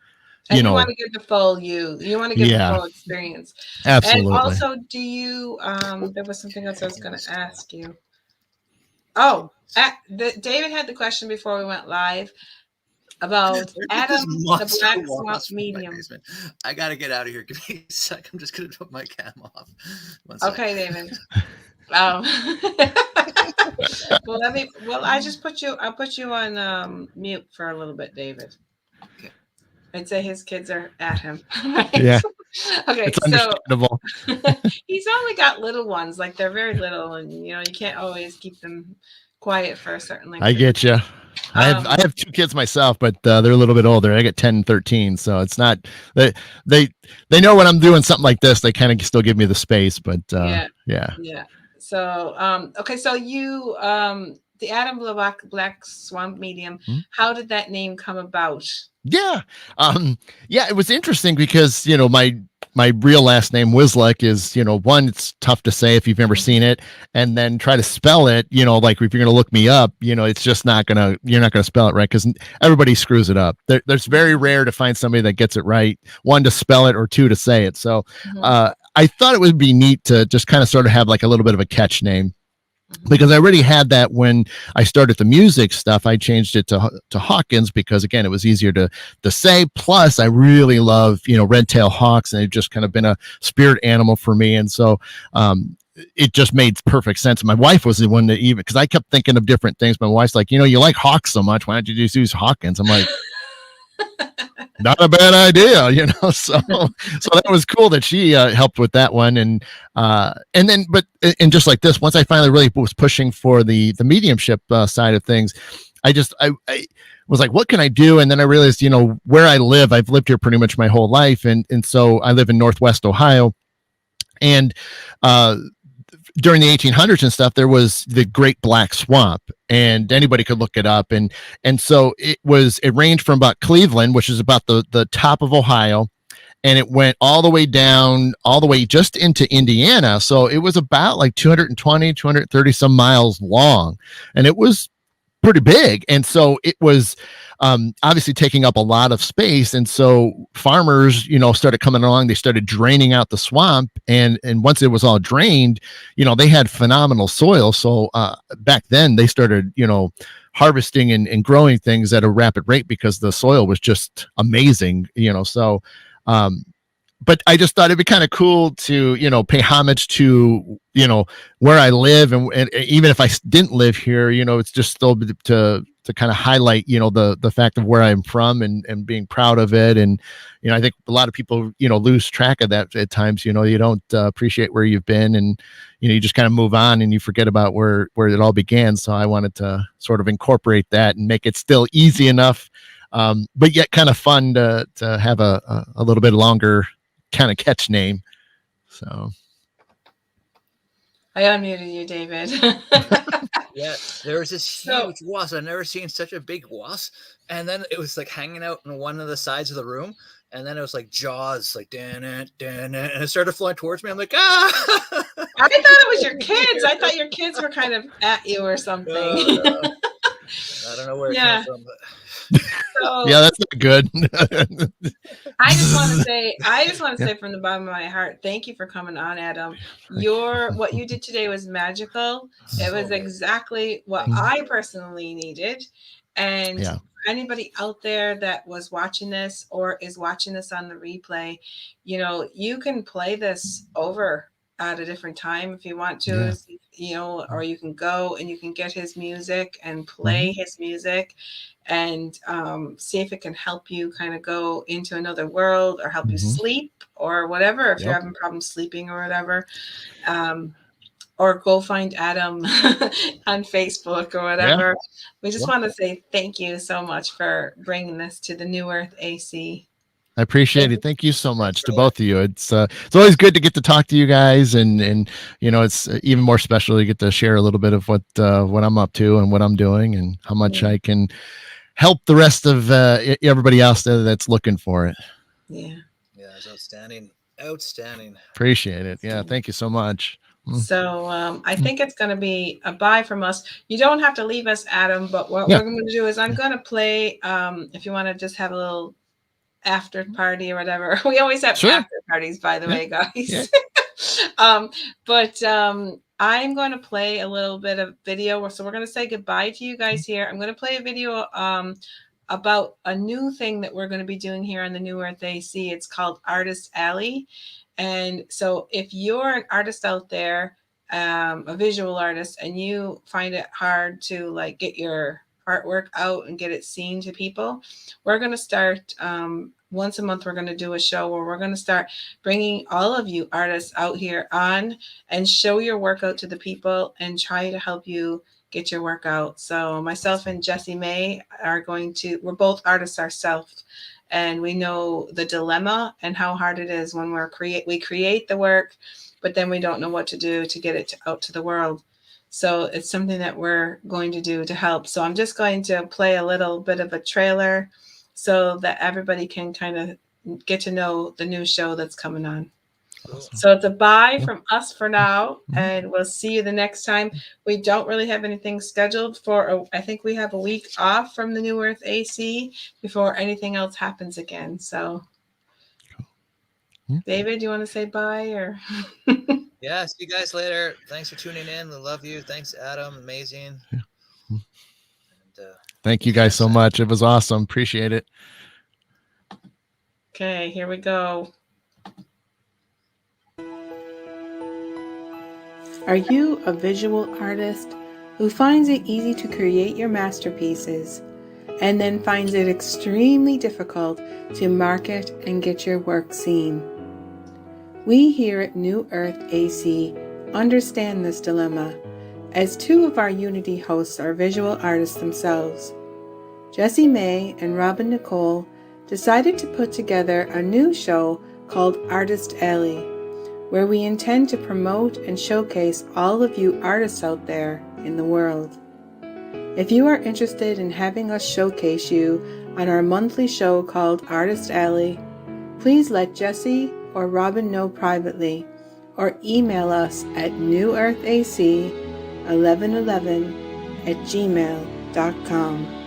And you want to give the full you want to give the full experience. Absolutely. And also, do you, there was something else I was going to ask you. Oh, David had the question before we went live about Adam, the Black Swamp Medium. I got to get out of here. Give me a sec. I'm just going to put my cam off. Okay, David. Well, I'll put you on mute for a little bit, David. Okay. I'd say his kids are at him. Right? Yeah. Okay, it's understandable. He's only got little ones, like they're very little, and you can't always keep them quiet for a certain length. I get you. I have two kids myself, but they're a little bit older. I got 10 and 13, so it's not they know when I'm doing something like this, they kind of still give me the space, but yeah. So okay, so you the Adam Black Swamp Medium, how did that name come about? Yeah. It was interesting because, my real last name Wcislek is, one, it's tough to say if you've never seen it, and then try to spell it, like if you're going to look me up, it's just you're not going to spell it right, because everybody screws it up. There's very rare to find somebody that gets it right, one, to spell it, or two, to say it. So I thought it would be neat to just kind of sort of have like a little bit of a catch name, because I already had that when I started the music stuff. I changed it to Hawkins because, again, it was easier to say. Plus, I really love, red-tailed hawks, and they've just kind of been a spirit animal for me. And so it just made perfect sense. My wife was the one that, even because I kept thinking of different things. My wife's like, you like hawks so much, why don't you just use Hawkins? I'm like, not a bad idea, so that was cool that she helped with that one. And just like this, once I finally really was pushing for the mediumship side of things, I was like, what can I do? And then I realized, where I live, I've lived here pretty much my whole life. And so I live in Northwest Ohio, and during the 1800s and stuff, there was the Great Black Swamp, and anybody could look it up. And so it ranged from about Cleveland, which is about the top of Ohio, and it went all the way down, all the way just into Indiana. So it was about like 230 some miles long, and it was pretty big. And so it was obviously taking up a lot of space. And so farmers, started coming along. They started draining out the swamp. And once it was all drained, they had phenomenal soil. So back then they started, harvesting and growing things at a rapid rate because the soil was just amazing, so but I just thought it'd be kind of cool to, pay homage to, where I live. And even if I didn't live here, it's just still to kind of highlight, the fact of where I'm from and being proud of it. And, I think a lot of people, lose track of that at times. You don't appreciate where you've been, and, you just kind of move on and you forget about where it all began. So I wanted to sort of incorporate that and make it still easy enough, but yet kind of fun to have a little bit longer kind of catch name. So I unmuted you, David. Yeah, there was this huge wasp. I've never seen such a big wasp. And then it was like hanging out in one of the sides of the room. And then it was like jaws, like and it started flying towards me. I'm like, ah! I thought it was your kids. I thought your kids were kind of at you or something. No. I don't know where it came from, but so, yeah, that's not good. I just want to say from the bottom of my heart, thank you for coming on, Adam. What you did today was magical. It was exactly what I personally needed. And anybody out there that was watching this or is watching this on the replay, you can play this over at a different time if you want to. or you can go and you can get his music and play his music and see if it can help you kind of go into another world or help you sleep or whatever, if you're having problems sleeping or whatever. Or go find Adam on Facebook or whatever. We just want to say thank you so much for bringing this to the New Earth AC. I appreciate it. Thank you so much to both of you. It's always good to get to talk to you guys, and it's even more special to get to share a little bit of what I'm up to and what I'm doing and how much I can help the rest of everybody else that's looking for it. Yeah, it's outstanding. Appreciate it. Yeah, thank you so much. So I think it's going to be a bye from us. You don't have to leave us, Adam, but what we're going to do is I'm going to play, if you want to just have a little after party or whatever. We always have after parties, by the way, guys. But I'm going to play a little bit of video. So we're going to say goodbye to you guys here. I'm going to play a video about a new thing that we're going to be doing here on the New Earth AC. It's called Artist Alley. And so if you're an artist out there, a visual artist, and you find it hard to like get your artwork out and get it seen to people, we're going to start once a month. We're going to do a show where we're going to start bringing all of you artists out here on and show your work out to the people and try to help you get your work out. So myself and Jessie May we're both artists ourselves, and we know the dilemma and how hard it is when we create the work, but then we don't know what to do to get it out to the world. So it's something that we're going to do to help. So I'm just going to play a little bit of a trailer so that everybody can kind of get to know the new show that's coming on. Awesome. So it's a bye from us for now, and we'll see you the next time. We don't really have anything scheduled I think we have a week off from the New Earth AC before anything else happens again. So David, do you want to say bye or? Yeah, see you guys later. Thanks for tuning in. We love you. Thanks, Adam. Amazing. And, thank you guys so much. It was awesome. Appreciate it. Okay, here we go. Are you a visual artist who finds it easy to create your masterpieces and then finds it extremely difficult to market and get your work seen? We here at New Earth AC understand this dilemma, as two of our Unity hosts are visual artists themselves. Jessie May and Robin Nicole decided to put together a new show called Artist Alley, where we intend to promote and showcase all of you artists out there in the world. If you are interested in having us showcase you on our monthly show called Artist Alley, please let Jessie or Robin know privately, or email us at newearthac1111@gmail.com.